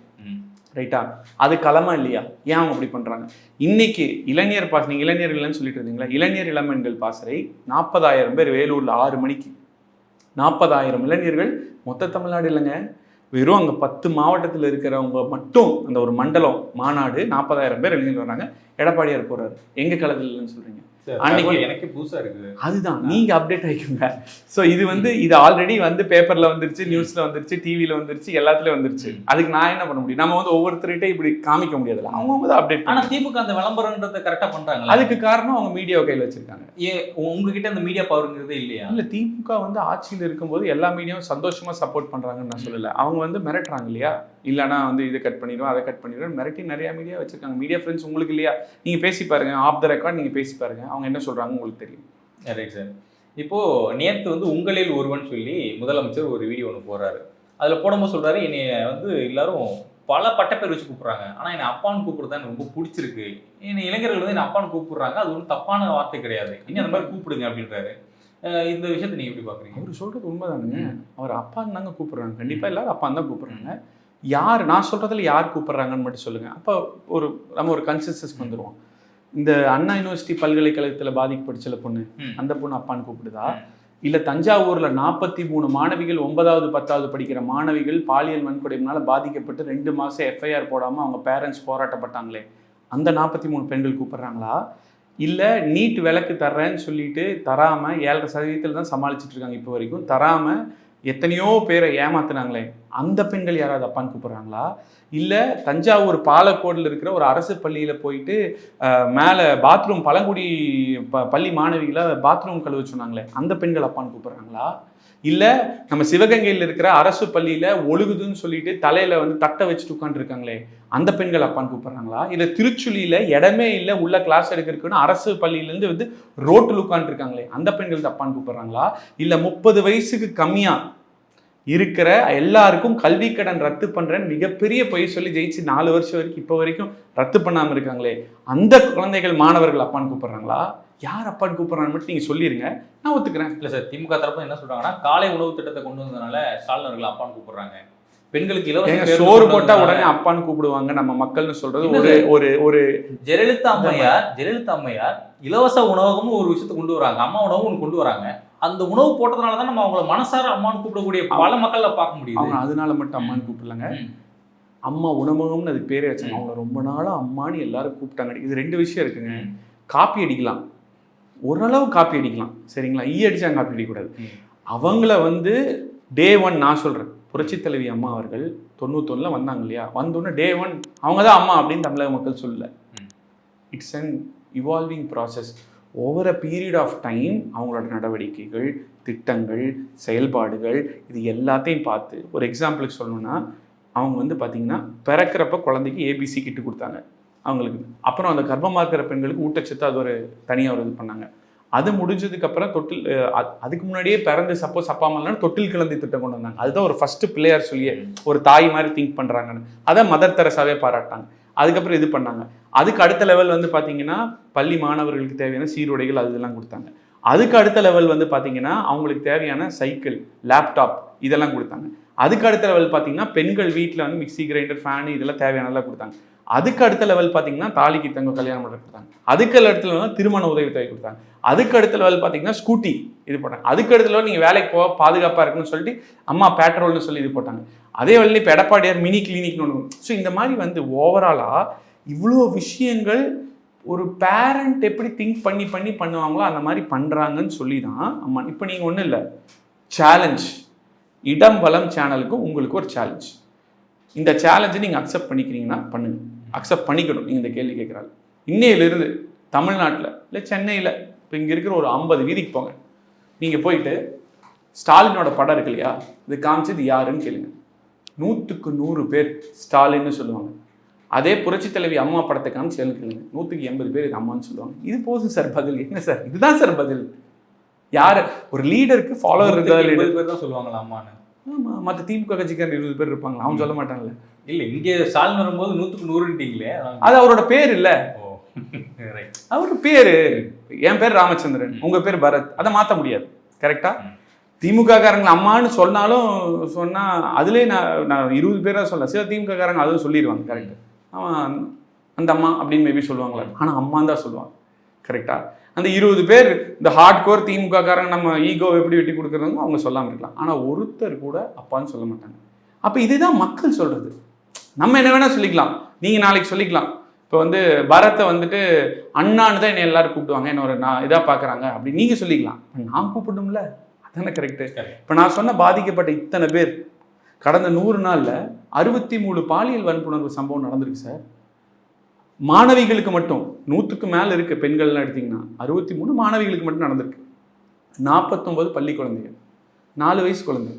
S2: ரைட்டா? அது களமா இல்லையா? ஏன் அவங்க அப்படி பண்ணுறாங்க? இன்னைக்கு இளைஞர் பாஸ், நீங்கள் இளைஞர்கள்னு சொல்லிட்டு இருந்தீங்களா? இளைஞர் இளம்பெண்கள் பாசறை 40,000 பேர் வேலூரில் 6 மணிக்கு 40,000 இளைஞர்கள். மொத்த தமிழ்நாடு இல்லைங்க, வெறும் அங்கே 10 மாவட்டத்தில் இருக்கிறவங்க மட்டும் அந்த ஒரு மண்டலம் மாநாடு 40,000 பேர் இளைஞர்கள் வராங்க. எடப்பாடியார் போறாரு. எங்க களத்தில் இல்லைன்னு சொல்றீங்க?
S1: எனக்கு புதுசா இருக்கு.
S2: அதுதான், நீங்க அப்டேட் ஆகிக்கோங்க. ஸோ இது வந்து இது ஆல்ரெடி வந்து பேப்பர்ல வந்துருச்சு, நியூஸ்ல வந்துருச்சு, டிவியில வந்துருச்சு, எல்லாத்துலயும் வந்துருச்சு. அதுக்கு நான் என்ன பண்ண முடியும்? நம்ம வந்து ஒவ்வொருத்தருகிட்ட இப்படி காமிக்க முடியாதுல்ல. அவங்க தான் அப்டேட்.
S1: ஆனா திமுக அந்த விளம்பரம்ன்றதை கரெக்டா பண்றாங்க.
S2: அதுக்கு காரணம் அவங்க மீடியா கையில் வச்சிருக்காங்க.
S1: உங்ககிட்ட அந்த மீடியா பவர்ங்கிறது இல்லையா?
S2: இல்ல, திமுக வந்து ஆட்சியில் இருக்கும்போது எல்லா மீடியாவும் சந்தோஷமா சப்போர்ட் பண்றாங்கன்னு நான் சொல்லல. அவங்க வந்து மிரட்டுறாங்க இல்லையா? இல்லைனா வந்து இதை கட் பண்ணிடுவோம், அதை கட் பண்ணிடுவோம், மிரட்டி நிறைய மீடியா வச்சிருக்காங்க. மீடியா ஃப்ரெண்ட்ஸ் உங்களுக்கு இல்லையா? நீங்க பேசி பாருங்க, ஆஃப் த ரெக்கார்ட் நீங்க பேசி பாருங்க, அவங்க என்ன சொல்றாங்க உங்களுக்கு தெரியும்.
S1: Right sir. இப்போ நேற்று வந்து உங்களில் ஒருவன் சொல்லி முதலமைச்சர் ஒரு வீடியோ ஒன்று போடுறாரு. அதில் போடும்போது சொல்றாரு, என்னைய வந்து எல்லாரும் பல பட்டப்பேர் வச்சு கூப்பிட்றாங்க, ஆனால் என்னை அப்பான்னு கூப்பிடுறது எனக்கு ரொம்ப பிடிச்சிருக்கு. என்னை இளைஞர்கள் வந்து என்னை அப்பான்னு கூப்பிடுறாங்க, அது ஒன்றும் தப்பான வார்த்தை கிடையாது, இனி அந்த மாதிரி கூப்பிடுங்க அப்படின்றாரு. இந்த விஷயத்தை நீங்க எப்படி பாக்குறீங்க?
S2: அவர் சொல்றது உண்மைதானுங்க. அவர் அப்பான்னு தாங்க கூப்பிடுறாங்க. கண்டிப்பா எல்லாரும் அப்பான்னு தான் கூப்பிடுறாங்க. யார் நான் சொல்றதுல யார் கூப்பிடுறாங்கன்னு மட்டும் சொல்லுங்க. அப்போ நம்ம ஒரு கன்சென்சஸ்க்கு வந்துடுவோம். இந்த அண்ணா யூனிவர்சிட்டி பல்கலைக்கழகத்தில் பாதிக்கப்பட்டுச்சுல பொண்ணு, அந்த பொண்ணு அப்பான்னு கூப்பிடுதா? இல்லை தஞ்சாவூரில் 43 மாணவிகள் 9வது 10வது படிக்கிற மாணவிகள் பாலியல் வன்கொடுமையினால பாதிக்கப்பட்டு 2 மாதம் எஃப்ஐஆர் போடாமல் அவங்க பேரண்ட்ஸ் போராட்டப்பட்டாங்களே, அந்த 43 பெண்கள் கூப்பிட்றாங்களா? இல்லை நீட் விலக்கு தர்றேன்னு சொல்லிட்டு தராமல் 7.5% தான் சமாளிச்சுட்டு இருக்காங்க இப்போ வரைக்கும், தராமல் எத்தனையோ பேரை ஏமாத்துனாங்களே அந்த பெண்கள் யாராவது அப்பான்னு கூப்பிட்றாங்களா? இல்லை தஞ்சாவூர் பாலக்கோடில் இருக்கிற ஒரு அரசு பள்ளியில் போயிட்டு மேலே பாத்ரூம் பழங்குடி பள்ளி மாணவிகளை பாத்ரூம் கழுவ சொன்னாங்களே அந்த பெண்கள் அப்பான்னு கூப்பிட்றாங்களா? இல்லை நம்ம சிவகங்கையில் இருக்கிற அரசு பள்ளியில் ஒழுகுதுன்னு சொல்லிட்டு தலையில் வந்து தட்டை வச்சுட்டு உட்காந்துருக்காங்களே அந்த பெண்கள் அப்பான்னு கூப்பிட்றாங்களா? இல்லை திருச்சுழியில் இடமே இல்லை உள்ள கிளாஸ் எடுக்கிறதுக்குன்னு அரசு பள்ளியிலேருந்து வந்து ரோட்டில் உட்காந்துருக்காங்களே அந்த பெண்கள் அப்பான்னு கூப்பிட்றாங்களா? இல்லை 30 வயசுக்கு கம்மியாக இருக்கிற எல்லாருக்கும் கல்வி கடன் ரத்து பண்ணுறேன்னு மிகப்பெரிய பொய் சொல்லி ஜெயிச்சு 4 வருஷம் வரைக்கும் இப்போ வரைக்கும் ரத்து பண்ணாமல் இருக்காங்களே அந்த குழந்தைகள் மாணவர்கள் அப்பான்னு கூப்பிட்றாங்களா? யார் அப்பான்னு கூப்பிட்றான்னு மட்டும் நீங்கள் சொல்லிடுங்க, நான் ஒத்துக்கிறேன்.
S1: இல்லை சார், திமுக தரப்பு என்ன சொல்கிறாங்கன்னா காலை உணவு திட்டத்தை கொண்டு வந்ததுனால ஸ்டாலின் அவர்கள் அப்பான்னு கூப்பிட்றாங்க. பெண்களுக்கு இலவச
S2: சோறு போட்டா உடனே அப்பான்னு கூப்பிடுவாங்க நம்ம மக்கள்னு சொல்றது ஒரு
S1: ஜெயலலிதா அம்மையார் இலவச உணவகம்னு ஒரு விஷயத்தை கொண்டு வராங்க, அம்மா உணவு ஒன்று கொண்டு வராங்க. அந்த உணவு போட்டதுனால தான் நம்ம அவங்கள மனசார அம்மான்னு கூப்பிடக்கூடிய பல மக்களை பார்க்க முடியும்.
S2: அவங்க அதனால மட்டும் அம்மான்னு கூப்பிடலங்க, அம்மா உணவகம்னு அதுக்கு பேரே வச்சாங்க. அவங்க ரொம்ப நாளா அம்மான்னு எல்லாரும் கூப்பிட்டாங்க. இது 2 விஷயம் இருக்குங்க. காப்பி அடிக்கலாம், ஓரளவு காப்பி அடிக்கலாம், சரிங்களா? அடிச்சாங்க காப்பி அடிக்கக்கூடாது. அவங்கள வந்து டே 1 நான் சொல்றேன், புரட்சி தலைவி அம்மா அவர்கள் 91 வந்தாங்க இல்லையா, வந்தோடனே டே 1 அவங்க தான் அம்மா அப்படின்னு தமிழக மக்கள் சொல்லல. It's an evolving process. Over a period of time அவங்களோட நடவடிக்கைகள், திட்டங்கள், செயல்பாடுகள் இது எல்லாத்தையும் பார்த்து ஒரு எக்ஸாம்பிளுக்கு சொல்லணும்னா அவங்க வந்து பார்த்திங்கன்னா பிறக்கிறப்ப குழந்தைக்கு ஏபிசி கிட்டு கொடுத்தாங்க அவங்களுக்கு. அப்புறம் அந்த கர்ப்பமாக இருக்கிற பெண்களுக்கு ஊட்டச்சத்து அது ஒரு தனியாக ஒரு இது பண்ணாங்க. அது முடிஞ்சதுக்கப்புறம் தொட்டில் அதுக்கு முன்னாடியே பிறந்து சப்போஸ் அப்பா அம்மாலாம் தொட்டில் கிளந்தி திட்டம் கொண்டு வந்தாங்க. அதுதான் ஒரு ஃபர்ஸ்ட் பிள்ளையார் சொல்லியே ஒரு தாய் மாதிரி திங்க் பண்ணுறாங்கன்னு அதை மதர் தெரசாவே பாராட்டாங்க. அதுக்கப்புறம் இது பண்ணாங்க. அதுக்கு அடுத்த லெவல் வந்து பார்த்தீங்கன்னா பள்ளி மாணவர்களுக்கு தேவையான சீருடைகள் அதெல்லாம் கொடுத்தாங்க. அதுக்கு அடுத்த லெவல் வந்து பார்த்தீங்கன்னா அவங்களுக்கு தேவையான சைக்கிள், லேப்டாப் இதெல்லாம் கொடுத்தாங்க. அதுக்கு அடுத்த லெவல் பார்த்தீங்கன்னா பெண்கள் வீட்டில் வந்து மிக்சி, கிரைண்டர், ஃபேனு இதெல்லாம் தேவையானதெல்லாம் கொடுத்தாங்க. அதுக்கு அடுத்த லெவல் பார்த்தீங்கன்னா தாலிக்கு தங்க கல்யாணம் பண்ண கொடுத்தாங்க. அதுக்கு அடுத்த லெவல் திருமண உதவித்தொகை கொடுத்தாங்க. அதுக்கு அடுத்த லெவல் பார்த்தீங்கன்னா ஸ்கூட்டி இது போட்டாங்க. அதுக்கு அடுத்த லெவல் நீங்கள் வேலைக்கு போக பாதுகாப்பாக இருக்குன்னு சொல்லிட்டு அம்மா பேட்ரோல்னு சொல்லி இது போட்டாங்க. அதே வழியில் இப்போ எடப்பாடியார் மினி கிளினிக்னு ஒன்று. ஸோ இந்த மாதிரி வந்து ஓவராலாக இவ்வளோ விஷயங்கள் ஒரு பேரண்ட் எப்படி திங்க் பண்ணி பண்ணுவாங்களோ அந்த மாதிரி பண்ணுறாங்கன்னு சொல்லி தான் அம்மா. இப்போ நீங்கள் ஒன்றும் இல்லை, சேலஞ்ச் இடம் வளம் சேனலுக்கு உங்களுக்கு ஒரு சேலஞ்ச். இந்த சேலஞ்சை நீங்கள் அக்செப்ட் பண்ணிக்கிறீங்கன்னா பண்ணுங்க, அக்செப்ட் பண்ணிக்கணும். நீங்கள் இந்த கேள்வி கேட்குறாங்க. இன்னையிலிருந்து தமிழ்நாட்டில் இல்லை சென்னையில் இப்போ இங்கே இருக்கிற ஒரு 50 வீதிக்கு போங்க. நீங்கள் போயிட்டு ஸ்டாலினோட படம் இருக்கு இல்லையா, இது காமிச்சது யாருன்னு கேளுங்க. 100க்கு 100 பேர் ஸ்டாலின்னு சொல்லுவாங்க. அதே புரட்சி தலைவி அம்மா படத்தை காமிச்சு கேளுங்க, 100க்கு 80 பேர் இது அம்மான்னு சொல்லுவாங்க. இது போதும் சார் பதில். என்ன சார் இதுதான் சார் பதில்? யார் ஒரு லீடருக்கு ஃபாலோவர்
S1: பேர் தான் சொல்லுவாங்களா அம்மான்னு?
S2: ஆமாம், மற்ற திமுக கட்சிக்காரர் 20 பேர் இருப்பாங்களா, அவன் சொல்ல மாட்டாங்கல்ல.
S1: இல்லை, இங்கே ஸ்டாலின் வரும்போது 100க்கு 100ன்ட்டீங்களே,
S2: அது அவரோட பேர் இல்லை. அவரோட பேரு, என் பேர் ராமச்சந்திரன், உங்க பேர் பரத், அதை மாற்ற முடியாது. கரெக்டா? திமுக காரங்களை அம்மான்னு சொன்னாலும் சொன்னா அதுலேயே நான் 20 பேரா சொல்ல, சில திமுக காரங்க அதுவும் சொல்லிடுவாங்க. கரெக்ட், அவன் அந்த அம்மா அப்படின்னு மேபி சொல்லுவாங்களா, ஆனால் அம்மான்னு தான் சொல்லுவாங்க. கரெக்டா? அந்த 20 பேர் இந்த ஹார்ட் கோர் திமுக காரங்க நம்ம ஈகோ எப்படி வெட்டி கொடுக்குறாங்க அவங்க சொல்லாமல் இருக்கலாம், ஆனால் ஒருத்தர் கூட அப்பான்னு சொல்ல மாட்டாங்க. அப்போ இதுதான் மக்கள் சொல்றது. நம்ம என்ன வேணா சொல்லிக்கலாம், நீங்க நாளைக்கு சொல்லிக்கலாம். இப்போ வந்து பரத்தை வந்துட்டு அண்ணான்னு தான் என்னை எல்லாரும் கூப்பிடுவாங்க, என்ன ஒரு நான் இதாக பார்க்குறாங்க அப்படி நீங்கள் சொல்லிக்கலாம். நான் கூப்பிடணும்ல, அதானே கரெக்டு. இப்போ நான் சொன்ன பாதிக்கப்பட்ட இத்தனை பேர் கடந்த 100 நாளில் 63 பாலியல் வன்புணர்வு சம்பவம் நடந்திருக்கு சார். மாணவிகளுக்கு மட்டும் 100க்கு மேலே இருக்குது. பெண்கள்லாம் எடுத்திங்கன்னா 63 மாணவிகளுக்கு மட்டும் நடந்திருக்கு. 49 பள்ளி குழந்தைகள், 4 வயசு குழந்தை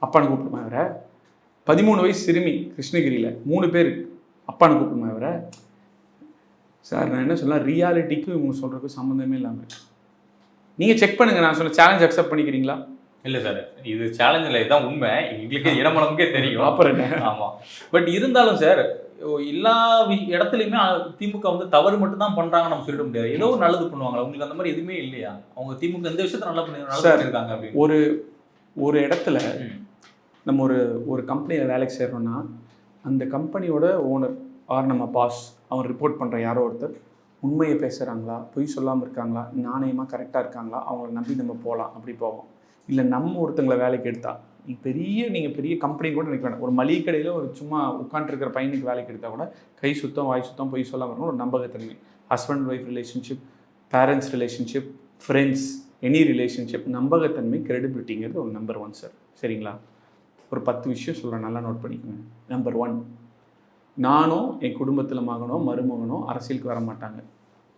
S2: அப்பான்னு கூப்பிடுமா இவரை? 13 வயசு சிறுமி கிருஷ்ணகிரியில் 3 பேர் அப்பான்னு கூப்பிடுமா இவரை? சார் நான் என்ன சொல்லலாம், ரியாலிட்டிக்கும் இவங்க சொல்கிறதுக்கும் சம்மந்தமே இல்லாமல் இருக்கு. நீங்கள் செக் பண்ணுங்கள். நான் சொன்ன சேலஞ்ச் அக்செப்ட் பண்ணிக்கிறீங்களா?
S1: இல்லை சார், இது சேலஞ்ச் இல்லை, இதுதான் உண்மை. எங்களுக்கு இடமளவுக்கே தெரியும்.
S2: அப்புறம்
S1: ஆமாம். பட் இருந்தாலும் சார் எல்லா இடத்துலையுமே திமுக வந்து தவறு மட்டும் தான் பண்ணுறாங்க நம்ம சொல்லிட முடியாது. ஏதோ ஒரு நல்லது பண்ணுவாங்க. உங்களுக்கு அந்த மாதிரி எதுவுமே இல்லையா? அவங்க திமுக எந்த விஷயத்த நல்லா பண்ணியிருக்காங்க அப்படின்னு
S2: ஒரு இடத்துல நம்ம ஒரு கம்பெனியில் வேலைக்கு செய்கிறோன்னா அந்த கம்பெனியோட ஓனர் ஆர் நம்ம பாஸ் அவன் ரிப்போர்ட் பண்ணுற யாரோ ஒருத்தர் உண்மையை பேசுகிறாங்களா, பொய் சொல்லாமல் இருக்காங்களா, நாணயமாக கரெக்டாக இருக்காங்களா, அவங்கள நம்பி நம்ம போகலாம், அப்படி போவோம். இல்லை நம்ம ஒருத்தங்களை வேலைக்கு எடுத்தா நீங்கள் பெரிய கம்பெனி கூட நினைக்க வேண்டாம், ஒரு மளிகை கடையில் ஒரு சும்மா உட்காந்துருக்கிற பையனுக்கு வேலைக்கு எடுத்தால் கூட கை சுத்தம் வாய் சுத்தம் பொய் சொல்லாமல் இருக்கணும். ஒரு நம்பகத்தன்மை, husband wife relationship, parents relationship, friends, any relationship, நம்பகத்தன்மை, கிரெடிபிலிட்டிங்கிறது ஒரு நம்பர் 1 சார். சரிங்களா? ஒரு 10 விஷயம் சொல்கிறேன், நல்லா நோட் பண்ணிக்கோங்க. நம்பர் 1, நானோ என் குடும்பத்தில் மகனோ மருமகனோ அரசியலுக்கு வர மாட்டாங்க.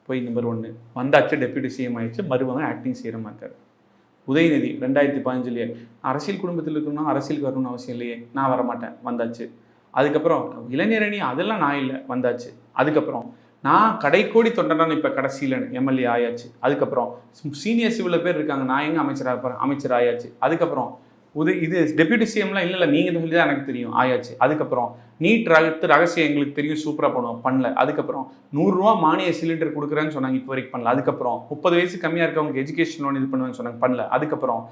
S2: போய் நம்பர் 1. வந்தாச்சு, டெப்யூட்டி சிஎம் ஆயிடுச்சு, மருமகன் ஆக்டிங் செய்கிற மாட்டார். உதயநிதி 2015 அரசியல் குடும்பத்தில் இருக்கணும்னா அரசியலுக்கு வரணும்னு அவசியம் இல்லையே, நான் வரமாட்டேன், வந்தாச்சு. அதுக்கப்புறம் இளைஞரணி, அதெல்லாம் நான் இல்லை, வந்தாச்சு. அதுக்கப்புறம் நான் கடைக்கோடி தொண்டனான இப்போ கடைசியில் எம்எல்ஏ ஆயாச்சு. அதுக்கப்புறம் சீனியர்ஸ் இவ்வளோ பேர் இருக்காங்க, நான் எங்கே அமைச்சராக இருப்பேன், அமைச்சர் ஆயாச்சு. அதுக்கப்புறம் இது டெப்யூட்டி சிஎம்லாம் இல்லை நீங்கள் சொல்லி தான் எனக்கு தெரியும், ஆயாச்சு. அதுக்கப்புறம் நீட் ரகசியம் எங்களுக்கு தெரியும், சூப்பராக பண்ணுவோம், பண்ணல. அதுக்கப்புறம் 100 ரூபா மானிய சிலிண்டர் கொடுக்குறேன்னு சொன்னாங்க, இப்போ வரைக்கும் பண்ணல. அதுக்கப்புறம் 30 வயசு கம்மியாக இருக்கவங்களுக்கு எஜுகேஷன் லோன் இது பண்ணுவேன்னு சொன்னாங்க, பண்ணல. அதுக்கப்புறம்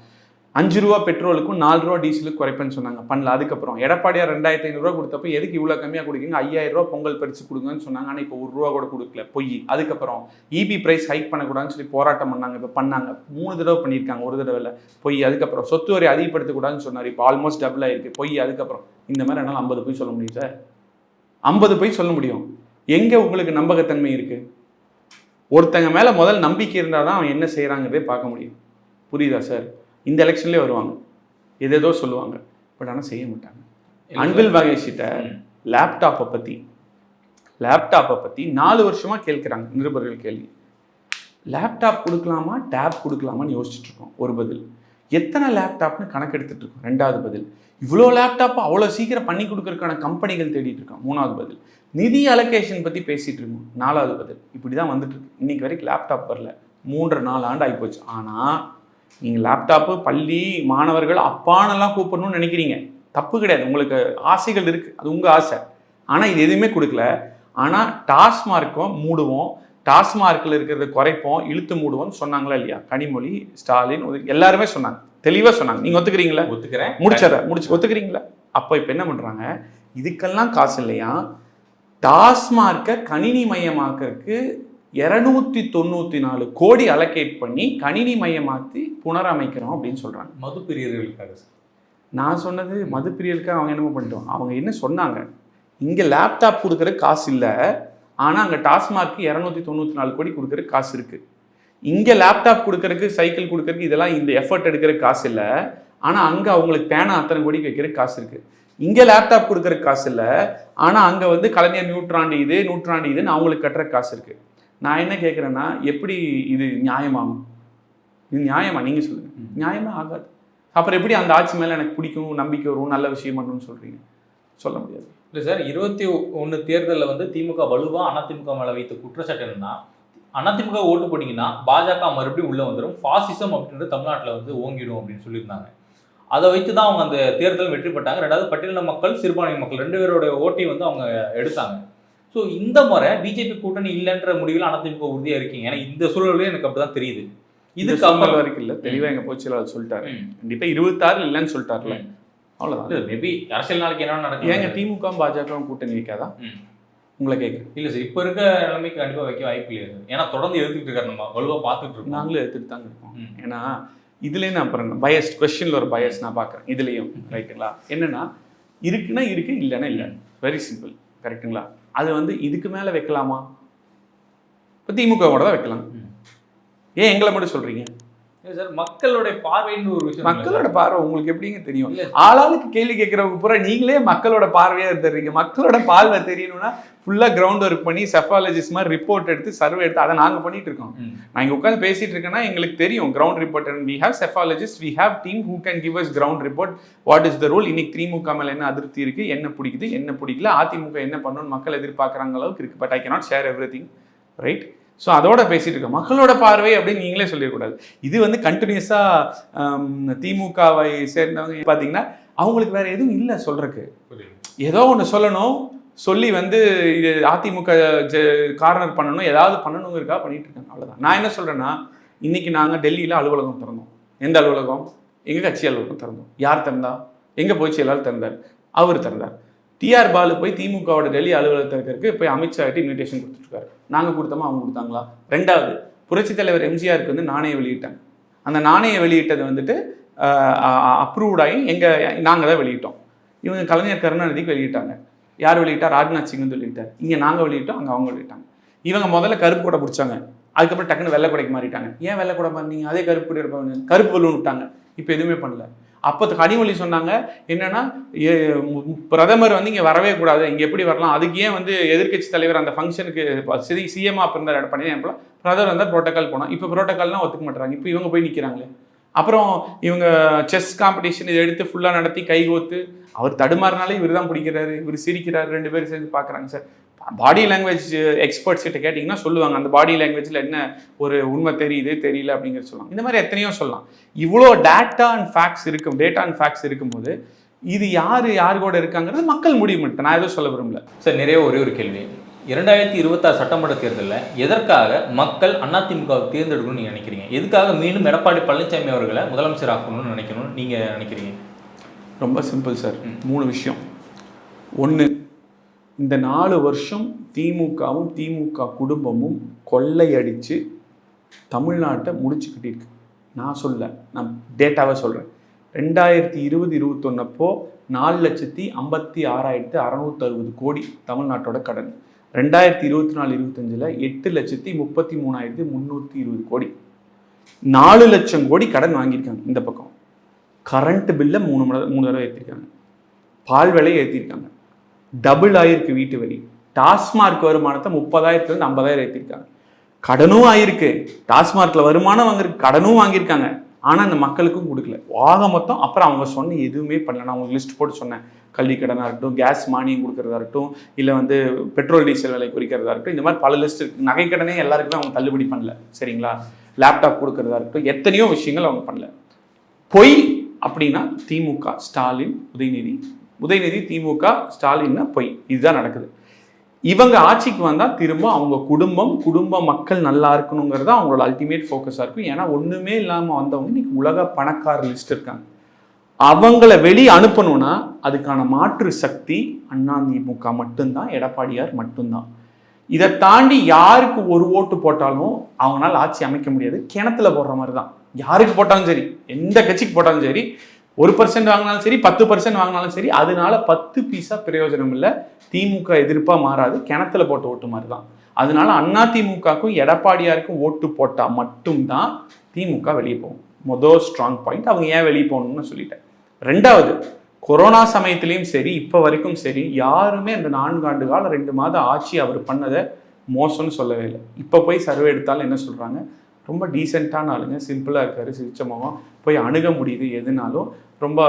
S2: 5 ரூபா பெட்ரோலுக்கும் 4 ரூபா டீசலுக்கு குறைப்பேன்னு சொன்னாங்க, பண்ணல. அதுக்கப்புறம் எடப்பாடியார் 2500 ரூபா கொடுத்தப்போ எதுக்கு இவ்வளோ கம்மியாக கொடுக்குங்க, 5000 ரூபா பொங்கல் பரிசு கொடுங்கன்னு சொன்னாங்க, ஆனால் இப்போ 1 ரூபா கூட கொடுக்கல, பொய். அதுக்கப்புறம் இபி பிரைஸ் ஹைக் பண்ணக்கூடாதுன்னு சொல்லி போராட்டம் பண்ணாங்க, இப்போ பண்ணாங்க. 3 தடவை பண்ணியிருக்காங்க, ஒரு தடவை இல்லை, பொய். அதுக்கப்புறம் சொத்து வரி அதிகப்படுத்தக்கூடாதுன்னு சொன்னார், இப்போ ஆல்மோஸ்ட் டபுள் ஆயிருக்கு, பொய். அதுக்கப்புறம் இந்த மாதிரி என்னால் 50 பொய் சொல்ல முடியும் சார், 50 பொய் சொல்ல முடியும். எங்கே உங்களுக்கு நம்பகத்தன்மை இருக்குது? ஒருத்தங்க மேலே முதல் நம்பிக்கை இருந்தால் தான் அவன் என்ன செய்கிறாங்கிறதே பார்க்க முடியும். புரியுதா சார்? இந்த எலெக்ஷன்லேயே வருவாங்க, எதேதோ சொல்லுவாங்க, பட் ஆனால் செய்ய மாட்டாங்க. அன்பில் மகேஷிட்ட லேப்டாப்பை பற்றி 4 வருஷமாக கேட்குறாங்க நிருபர்கள் கேள்வி. லேப்டாப் கொடுக்கலாமா டேப் கொடுக்கலாமான்னு யோசிச்சுட்டு இருக்கோம், ஒரு பதில். எத்தனை லேப்டாப்னு கணக்கு எடுத்துகிட்டு இருக்கோம், 2வது பதில். இவ்வளோ லேப்டாப்பை அவ்வளோ சீக்கிரம் பண்ணி கொடுக்கறதுக்கான கம்பெனிகள் தேடிட்டு இருக்கோம், 3வது பதில். நிதி அலோகேஷன் பற்றி பேசிகிட்டு இருக்கோம், 4வது பதில். இப்படி தான் வந்துட்டு இருக்கு. இன்னைக்கு வரைக்கும் லேப்டாப் வரல, 3-4 ஆண்டு ஆகிப்போச்சு. ஆனால் நீங்கள் லேப்டாப்பு பள்ளி மாணவர்கள் அப்பானெல்லாம் கூப்பிடணும்னு நினைக்கிறீங்க, தப்பு கிடையாது, உங்களுக்கு ஆசைகள் இருக்குது, அது உங்கள் ஆசை. ஆனால் இது எதுவுமே கொடுக்கல. ஆனால் டாஸ்மார்க்கும் மூடுவோம், டாஸ்மார்க்கில் இருக்கிறத குறைப்போம், இழுத்து மூடுவோம்னு சொன்னாங்களா இல்லையா? கனிமொழி, ஸ்டாலின், எல்லாருமே சொன்னாங்க, தெளிவாக சொன்னாங்க. நீங்கள் ஒத்துக்கிறீங்களா?
S3: ஒத்துக்கிறேன்,
S2: முடிச்சு ஒத்துக்கிறீங்களா? அப்போ இப்போ என்ன பண்ணுறாங்க, இதுக்கெல்லாம் காசு இல்லையா, டாஸ்மார்க்கை கணினி மையமாக்கிறதுக்கு 294 கோடி அலோகேட் பண்ணி கணினி மையமாற்றி புனரமைக்கிறோம் அப்படின்னு சொல்கிறாங்க.
S3: மது பிரியர்களுக்காக.
S2: நான் சொன்னது மது பிரியர்களுக்காக அவங்க என்னமோ பண்ணிட்டோம். அவங்க என்ன சொன்னாங்க, இங்கே லேப்டாப் கொடுக்குற காசு இல்லை, ஆனால் அங்கே டாஸ்மார்க்கு 294 கோடி கொடுக்குற காசு இருக்குது. இங்கே லேப்டாப் கொடுக்கறதுக்கு, சைக்கிள் கொடுக்கறதுக்கு, இதெல்லாம் இந்த எஃபர்ட் எடுக்கிற காசு இல்லை, ஆனால் அங்கே அவங்களுக்கு பேனா அத்தனை கோடிக்கு வைக்கிற காசு இருக்குது. இங்கே லேப்டாப் கொடுக்குற காசு இல்லை, ஆனால் அங்கே வந்து கலைஞர் நூற்றாண்டு இதுன்னு அவங்களுக்கு கட்டுற காசு இருக்குது. நான் என்ன கேட்குறேன்னா, எப்படி இது நியாயமாகும்? இது நியாயமா? நீங்கள் சொல்லுங்கள். நியாயமாக ஆகாது. அப்புறம் எப்படி அந்த ஆட்சி மேலே எனக்கு பிடிக்கும், நம்பிக்கை வரும், நல்ல விஷயம் பண்ணணும்னு சொல்கிறீங்க? சொல்ல முடியாது.
S3: இல்லை சார், 21 தேர்தலில் வந்து திமுக வலுவாக அதிமுக மேலே வைத்த குற்றச்சாட்டு என்னன்னா, அதிமுக ஓட்டு போட்டிங்கன்னா பாஜக மறுபடியும் உள்ளே வந்துடும், ஃபாசிசம் அப்படின்றது தமிழ்நாட்டில் வந்து ஓங்கிடும் அப்படின்னு சொல்லியிருந்தாங்க. அதை வைத்து தான் அவங்க அந்த தேர்தல் வெற்றி பெற்றாங்க. 2வது பட்டியலின மக்கள், சிறுபான்மை மக்கள் 2 பேரோட ஓட்டையும் வந்து அவங்க எடுத்தாங்க. ஸோ இந்த முறை பிஜேபி கூட்டணி இல்லைன்ற முடிவில் அதிமுக உறுதியாக இருக்கீங்க? ஏன்னா இந்த சூழலே எனக்கு அப்படிதான் தெரியுது. இதுக்கு அப்புறம்
S2: வரைக்கும் இல்லை, தெளிவாக எங்கள் பொதுச்செயலாளர் சொல்லிட்டாரு, கண்டிப்பாக 26 இல்லைன்னு சொல்லிட்டாருல, அவ்வளோதான்.
S3: மேபி அரசியல் நாளைக்கு என்ன நடக்கும்?
S2: ஏங்க திமுக பாஜக கூட்டணி வைக்காதா? உங்களை கேட்குறேன்.
S3: இல்லை சார், இப்போ இருக்க நிலைமைக்கு கண்டிப்பாக வைக்க வாய்ப்பு இல்லை. ஏன்னா தொடர்ந்து எடுத்துக்கிட்டு இருக்காரு, நம்ம வலுவாக பார்த்துட்டு இருக்கோம்.
S2: நாங்களும் எடுத்துகிட்டு தாங்க இருக்கோம். ஏன்னா இதுலேயே நான் அப்புறம் பயஸ் கொஸ்டினில் ஒரு பயஸ் நான் பார்க்குறேன் இதுலேயும், ரைட்டுங்களா? என்னென்னா இருக்குன்னா இருக்குது, இல்லைன்னா இல்லை, வெரி சிம்பிள், கரெக்டுங்களா? அது வந்து இதுக்கு மேலே வைக்கலாமா? இப்போ திமுகவோட தான் வைக்கலாம். ஏன் எங்களை மட்டும் சொல்கிறீங்க?
S3: சார், மக்களோட பார்வைன்னு ஒரு விஷயம்.
S2: மக்களோட பார்வை உங்களுக்கு எப்படிங்க தெரியும்? ஆளாளுக்கு கேள்வி கேட்குறவங்க பூரா நீங்களே மக்களோட பார்வையாக எடுத்துறீங்க. மக்களோட பார்வை தெரியணும்னா ஃபுல்லாக கிரவுண்ட் ஒர்க் பண்ணி செஃபாலஜிஸ்ட் மாதிரி ரிப்போர்ட் எடுத்து சர்வே எடுத்து அதை நாங்கள் பண்ணிட்டு இருக்கோம். நான் இங்கே உட்காந்து பேசிட்டு இருக்கேன்னா எங்களுக்கு தெரியும் ground report. We have psephologist, we have team who can give us ground report. What is the rule? இன்னைக்கு திமுக மேலே என்ன அதிருப்தி இருக்குது, என்ன பிடிக்குது, என்ன பிடிக்கல, அதிமுக என்ன பண்ணணும்னு மக்கள் எதிர்பார்க்குறாங்க அளவுக்கு இருக்குது. But I cannot share every thing, right? So அதோட பேசிட்டு இருக்கோம். மக்களோட பார்வை அப்படின்னு நீங்களே சொல்லிடக்கூடாது. இது வந்து கண்டினியூஸாக திமுகவை சேர்ந்தவங்க பார்த்தீங்கன்னா அவங்களுக்கு வேற எதுவும் இல்லை சொல்றதுக்கு. ஏதோ ஒன்று சொல்லணும், சொல்லி வந்து இது அதிமுக கார்னர் பண்ணணும், ஏதாவது பண்ணணுங்கிறதுக்காக பண்ணிட்டு இருக்காங்க, அவ்வளோதான். நான் என்ன சொல்றேன்னா, இன்னைக்கு நாங்கள் டெல்லியில் அலுவலகம் திறந்தோம். எந்த அலுவலகம்? எங்கள் கட்சி அலுவலகம் திறந்தோம். யார் திறந்தா? எங்கள் பொதுச் செயலாளர் திறந்தார், அவர் திறந்தார். டிஆர் பாலு போய் திமுகவோட டெல்லி அலுவலகத்திற்கு போய் அமித்ஷாட்டு இன்விடேஷன் கொடுத்துருக்காரு. நாங்கள் கொடுத்தோமா, அவங்க கொடுத்தாங்களா? 2வது புரட்சித் தலைவர் எம்ஜிஆருக்கு வந்து நாணயம் வெளியிட்டாங்க. அந்த நாணயம் வெளியிட்டது வந்துட்டு அப்ரூவ்டாகி நாங்கள் தான் வெளியிட்டோம். இவங்க கலைஞர் கருணாநிதிக்கு வெளியிட்டாங்க. யார் வெளியிட்டா? ராஜ்நாத் சிங் வந்து வெளியிட்டார். இங்கே நாங்கள் வெளியிட்டோம், அங்கே அவங்க வெளியிட்டாங்க. இவங்க முதல்ல கருப்பு கொடை பிடிச்சாங்க, அதுக்கப்புறம் டக்குன்னு வெள்ளை கொடைக்கு மாறிட்டாங்க. ஏன் வெள்ளை கொடை பண்ணீங்க? அதே கருப்பு கொடை இருப்பாங்க, கருப்பு பலூன் விட்டாங்க. இப்போ எதுவுமே பண்ணல. அப்போ கனிமொழி சொன்னாங்க என்னன்னா பிரதமர் வந்து இங்கே வரவே கூடாது, இங்கே எப்படி வரலாம், அதுக்கு ஏன் வந்து எதிர்க்கட்சி தலைவர் அந்த ஃபங்க்ஷனுக்கு சிஎம்மா இருந்தார் எடப்பாடி, பிரதமர் வந்தால் ப்ரோட்டோக்கால் போனோம். இப்போ ப்ரோட்டோக்கால்லாம் ஒத்துக்க மாட்டாங்க. இப்போ இவங்க போய் நிற்கிறாங்களே. அப்புறம் இவங்க செஸ் காம்படிஷன் இதை எடுத்து ஃபுல்லாக நடத்தி கைகோத்து அவர் தடுமாறினாலே இவர் தான் பிடிக்கிறாரு, இவர் சிரிக்கிறாரு, 2 பேரும் சேர்ந்து பார்க்குறாங்க. சார் பாடி லாங்குவேஜ் எக்ஸ்பர்ட்ஸ் கிட்ட கேட்டிங்கன்னா சொல்லுவாங்க அந்த பாடி லாங்குவேஜில் என்ன ஒரு உண்மை தெரியுது தெரியல அப்படிங்கிறது சொல்லுவாங்க. இந்த மாதிரி எத்தனையோ சொல்லலாம். இவ்வளோ டேட்டா அண்ட் ஃபேக்ட்ஸ் இருக்கும்போது இது யார் கூட இருக்காங்கிறது மக்கள் முடிவு பண்ணிட்டு நான் எதுவும் சொல்ல விரும்பல.
S3: சார் நிறைய ஒரே ஒரு கேள்வி, 2026 சட்டமன்ற தேர்தலில் எதற்காக மக்கள் அதிமுகவை தேர்ந்தெடுக்கணும்னு நீங்கள் நினைக்கிறீங்க? எதுக்காக மீண்டும் எடப்பாடி பழனிசாமி அவர்களை முதலமைச்சர் ஆக்கணும்னு நீங்கள் நினைக்கிறீங்க?
S2: ரொம்ப சிம்பிள் சார். 3 விஷயம். 1, இந்த 4 வருஷம் திமுகவும் திமுக குடும்பமும் கொள்ளையடித்து தமிழ்நாட்டை முடிச்சுக்கிட்டு இருக்கு. நான் டேட்டாவை சொல்கிறேன். 2020-21 அப்போ 4,56,660 கோடி தமிழ்நாட்டோட கடன். 2024-25 8,33,320 கோடி. 4 லட்சம் கோடி கடன் வாங்கியிருக்காங்க. இந்த பக்கம் கரண்ட் பில்லை 3 தடவை ஏற்றிருக்காங்க, பால் விலையை ஏற்றிருக்காங்க, டபுள் ஆயிருக்கு வீட்டு வரி, டாஸ்மார்க் வருமானத்தை 30,000 50,000 ஏற்றிருக்காங்க, கடனும் ஆயிருக்கு, டாஸ்மார்க்ல வருமானம் வாங்கிருக்கு, கடனும் வாங்கியிருக்காங்க. ஆனால் அந்த மக்களுக்கும் கொடுக்கல. மொத்தம் அப்புறம் அவங்க சொன்ன எதுவுமே பண்ணல. நான் உங்களுக்கு லிஸ்ட் போட்டு சொன்னேன். கல்வி கடனாக இருக்கட்டும், கேஸ் மானியம் கொடுக்கறதா இருக்கட்டும், இல்லை வந்து பெட்ரோல் டீசல் விலை குறிக்கிறதா இருக்கட்டும், இந்த மாதிரி பல லிஸ்ட் இருக்கு. நகைக்கடனே எல்லாருக்குமே அவங்க தள்ளுபடி பண்ணல, சரிங்களா? லேப்டாப் கொடுக்கறதா இருக்கட்டும், எத்தனையோ விஷயங்கள் அவங்க பண்ணல. பொய் அப்படின்னா திமுக ஸ்டாலின் உதயநிதி திமுக ஸ்டாலின்னா பொய். இதுதான் நடக்குது. இவங்க ஆட்சிக்கு வந்தால் திரும்ப அவங்க குடும்ப மக்கள் நல்லா இருக்கணுங்கிறது அவங்களோட அல்டிமேட் ஃபோக்கஸாக இருக்கும். ஏன்னா ஒன்றுமே இல்லாமல் வந்தவங்க இன்னைக்கு உலக பணக்கார லிஸ்ட் இருக்காங்க. அவங்கள வெளியே அனுப்பணும்னா அதுக்கான மாற்று சக்தி அதிமுக மட்டும்தான், எடப்பாடியார் மட்டும்தான். இதை தாண்டி யாருக்கு ஒரு ஓட்டு போட்டாலும் அவங்களால ஆட்சி அமைக்க முடியாது. கிணத்துல போடுற மாதிரி தான். யாருக்கு போட்டாலும் சரி, எந்த கட்சிக்கு போட்டாலும் சரி, 1% வாங்கினாலும் சரி, 10% வாங்கினாலும் சரி, அதனால 10 பைசா பிரயோஜனம் இல்லை. திமுக எதிர்ப்பாக மாறாது, கிணத்துல போட்ட ஓட்டு மாதிரி தான். அதனால அதிமுகவுக்கும் எடப்பாடியாருக்கும் ஓட்டு போட்டால் மட்டும்தான் திமுக வெளியே போகும். மொதல் ஸ்ட்ராங் பாயிண்ட். அவங்க ஏன் வெளியே போகணும்னு சொல்லிட்டேன். 2வது, கொரோனா சமயத்திலையும் சரி இப்போ வரைக்கும் சரி யாருமே அந்த 4 ஆண்டு கால 2 மாத ஆட்சி அவர் பண்ணதை மோசம்னு சொல்லவே இல்லை. இப்போ போய் சர்வே எடுத்தாலும் என்ன சொல்கிறாங்க, ரொம்ப டீசெண்டான ஆளுங்க, சிம்பிளாக இருக்காரு, சிரிச்ச முகம், போய் அணுக முடியுது, எதுனாலும் ரொம்ப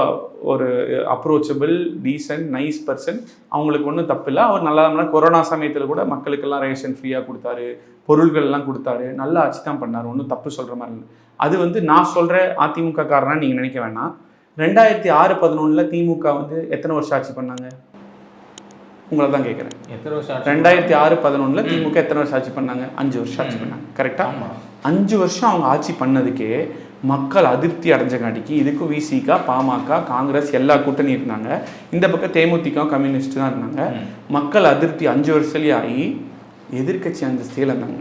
S2: ஒரு அப்ரோச்சபிள் டீசென்ட் நைஸ் பர்சன், அவங்களுக்கு ஒன்றும் தப்பு இல்லை. அவர் நல்லா கொரோனா சமயத்தில் கூட மக்களுக்கெல்லாம் ரேஷன் ஃப்ரீயாக கொடுத்தாரு, பொருள்கள்லாம் கொடுத்தாரு, நல்ல ஆட்சி தான் பண்ணார், ஒன்றும் தப்பு சொல்கிற மாதிரி இல்லை. அது வந்து நான் சொல்கிற அதிமுக காரனா நீங்கள் நினைக்க வேணாம். 2006-11 திமுக வந்து எத்தனை வருஷம் ஆட்சி பண்ணாங்க? உங்களை தான் கேட்குறேன்.
S3: எத்தனை வருஷம்?
S2: 2006-11 திமுக எத்தனை வருஷம் ஆட்சி பண்ணாங்க? 5 வருஷம் ஆட்சி பண்ணாங்க. கரெக்டாக 5 வருஷம் அவங்க ஆட்சி பண்ணதுக்கே மக்கள் அதிருப்தி அடைஞ்சங்காட்டிக்கு இதுக்கும் விசிகா, பாமக, காங்கிரஸ் எல்லா கூட்டணி இருந்தாங்க. இந்த பக்கம் தேமுதிக, கம்யூனிஸ்ட் தான் இருந்தாங்க. மக்கள் அதிருப்தி 5 வருஷத்துலேயே ஆகி எதிர்கட்சி அந்தஸ்தில் இருந்தாங்க.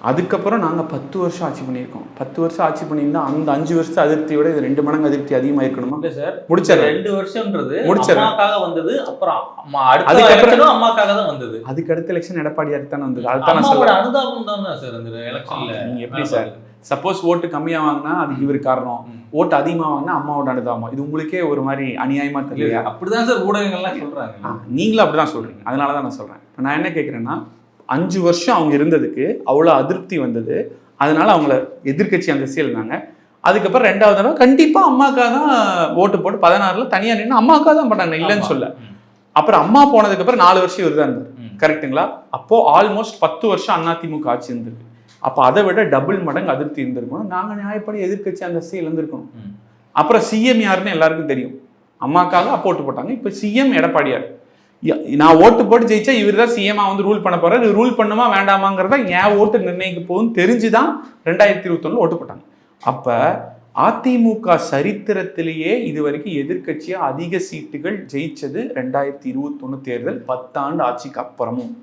S2: அதுக்கப்புறம் நாங்கள் 10 வருஷம் ஆட்சி பண்ணியிருக்கோம். 10 வருஷம் ஆட்சி பண்ணியிருந்தா அந்த 5 வருஷம் அதிருப்தியோட இது 2 மடங்கு அதிருப்தி அதிகமாக இருக்கணுமா?
S3: சார்
S2: முடிச்சிடறேன்.
S3: 2 வருஷம்ன்றது
S2: முடிச்சிடறேன்.
S3: வந்தது. அப்புறம் அதுக்கப்புறம் அம்மாக்காக தான் வந்தது.
S2: அதுக்கு அடுத்த எலெக்ஷன் எடப்பாடியார் தானே வந்தது.
S3: அதுதான் அனுதாபம் தான் சார் அந்த எலெக்ஷன்ல.
S2: நீங்க எப்படி சார், சப்போஸ் ஓட்டு கம்மியா வாங்கினா அதுக்கு இவர் காரணம், ஓட்டு அதிகமா வாங்கினா அம்மாவோட அனுதாபம். இது உங்களுக்கே ஒரு மாதிரி அநியாயமா தெரியல?
S3: அப்படிதான் சார் ஊடகங்கள்லாம் சொல்றாங்க.
S2: நீங்களும் அப்படிதான் சொல்றீங்க. அதனாலதான் நான் சொல்றேன். நான் என்ன கேட்கிறேன்னா, 5 வருஷம் அவங்க இருந்ததுக்கு அவ்வளோ அதிருப்தி வந்தது. அதனால அவங்கள எதிர்கட்சி அந்தஸ்தில் இருந்தாங்க. அதுக்கப்புறம் 2வது தடவை கண்டிப்பாக அம்மாக்காக தான் ஓட்டு போட்டு 16ல் தனியாக நின்று அம்மாக்காக தான் பண்ணாங்க, இல்லைன்னு சொல்ல. அப்புறம் அம்மா போனதுக்கப்புறம் 4 வருஷம் இவர் தான் இருந்தார். கரெக்டுங்களா? அப்போது ஆல்மோஸ்ட் 10 வருஷம் அதிமுக ஆட்சி இருந்திருக்கு. அப்போ அதை விட டபுள் மடங்கு அதிருப்தி இருந்திருக்கணும். நாங்கள் நியாயப்படி எதிர்கட்சி அந்தஸ்தில் இருந்திருக்கணும். அப்புறம் சிஎம் யாருன்னு எல்லாருக்கும் தெரியும். அம்மாக்காக அப்போ ஓட்டு போட்டாங்க. இப்போ சிஎம் எடப்பாடியார். நான் ஓட்டு போட்டு ஜெயிச்சா இவர் தான் சிஎம்மா வந்து ரூல் பண்ண போறாரு. ரூல் பண்ணுமா வேண்டாமாங்கிறத என் ஓட்டு நிர்ணயிக்க போகும்னு தெரிஞ்சுதான் 2021 ஓட்டு போட்டாங்க. அப்ப அதிமுக சரித்திரத்திலேயே இது வரைக்கும் எதிர்கட்சியா அதிக சீட்டுகள் ஜெயிச்சது 2021 தேர்தல் 10 ஆண்டு ஆட்சிக்கு அப்புறமும்.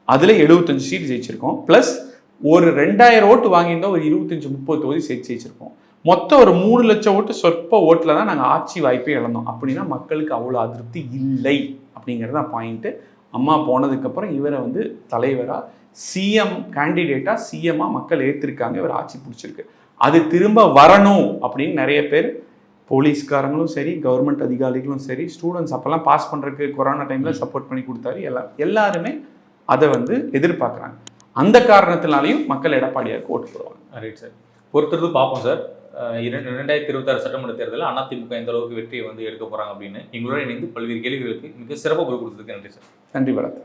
S2: அதுல 75 சீட் ஜெயிச்சிருக்கோம். பிளஸ் ஒரு 2000 ஓட்டு வாங்கியிருந்தா ஒரு 25-30 தொகுதி ஜெயிச்சிருக்கோம். மொத்தம் ஒரு 3 லட்சம் ஓட்டு சொற்ப ஓட்டில் தான் நாங்கள் ஆட்சி வாய்ப்பே இழந்தோம். அப்படின்னா மக்களுக்கு அவ்வளோ அதிருப்தி இல்லை அப்படிங்கிறது தான் பாயிண்ட்டு. அம்மா போனதுக்கப்புறம் இவரை வந்து தலைவராக சிஎம் கேண்டிடேட்டாக சிஎம்மாக மக்கள் ஏற்றிருக்காங்க. இவர் ஆட்சி பிடிச்சிருக்கு. அது திரும்ப வரணும் அப்படின்னு நிறைய பேர் போலீஸ்காரங்களும் சரி, கவர்மெண்ட் அதிகாரிகளும் சரி, ஸ்டூடெண்ட்ஸ் அப்போல்லாம் பாஸ் பண்ணுறதுக்கு கொரோனா டைமில் சப்போர்ட் பண்ணி கொடுத்தாரு. எல்லாருமே அதை வந்து எதிர்பார்க்குறாங்க. அந்த காரணத்தினாலையும் மக்கள் எடப்பாடியாருக்கு ஓட்டு போடுவாங்க.
S3: ரைட் சார், பொறுத்திருந்து பார்ப்போம் சார். 2026 சட்டமன்ற தேர்தலில் அதிமுக எந்த அளவுக்கு வெற்றியை வந்து எடுக்க போகிறாங்க அப்படின்னு எங்களோட இணைந்து பல்வேறு கேள்விகளுக்கு மிக சிறப்பாக கொடுத்ததுக்கு நன்றி சார்.
S2: நன்றி, வணக்கம்.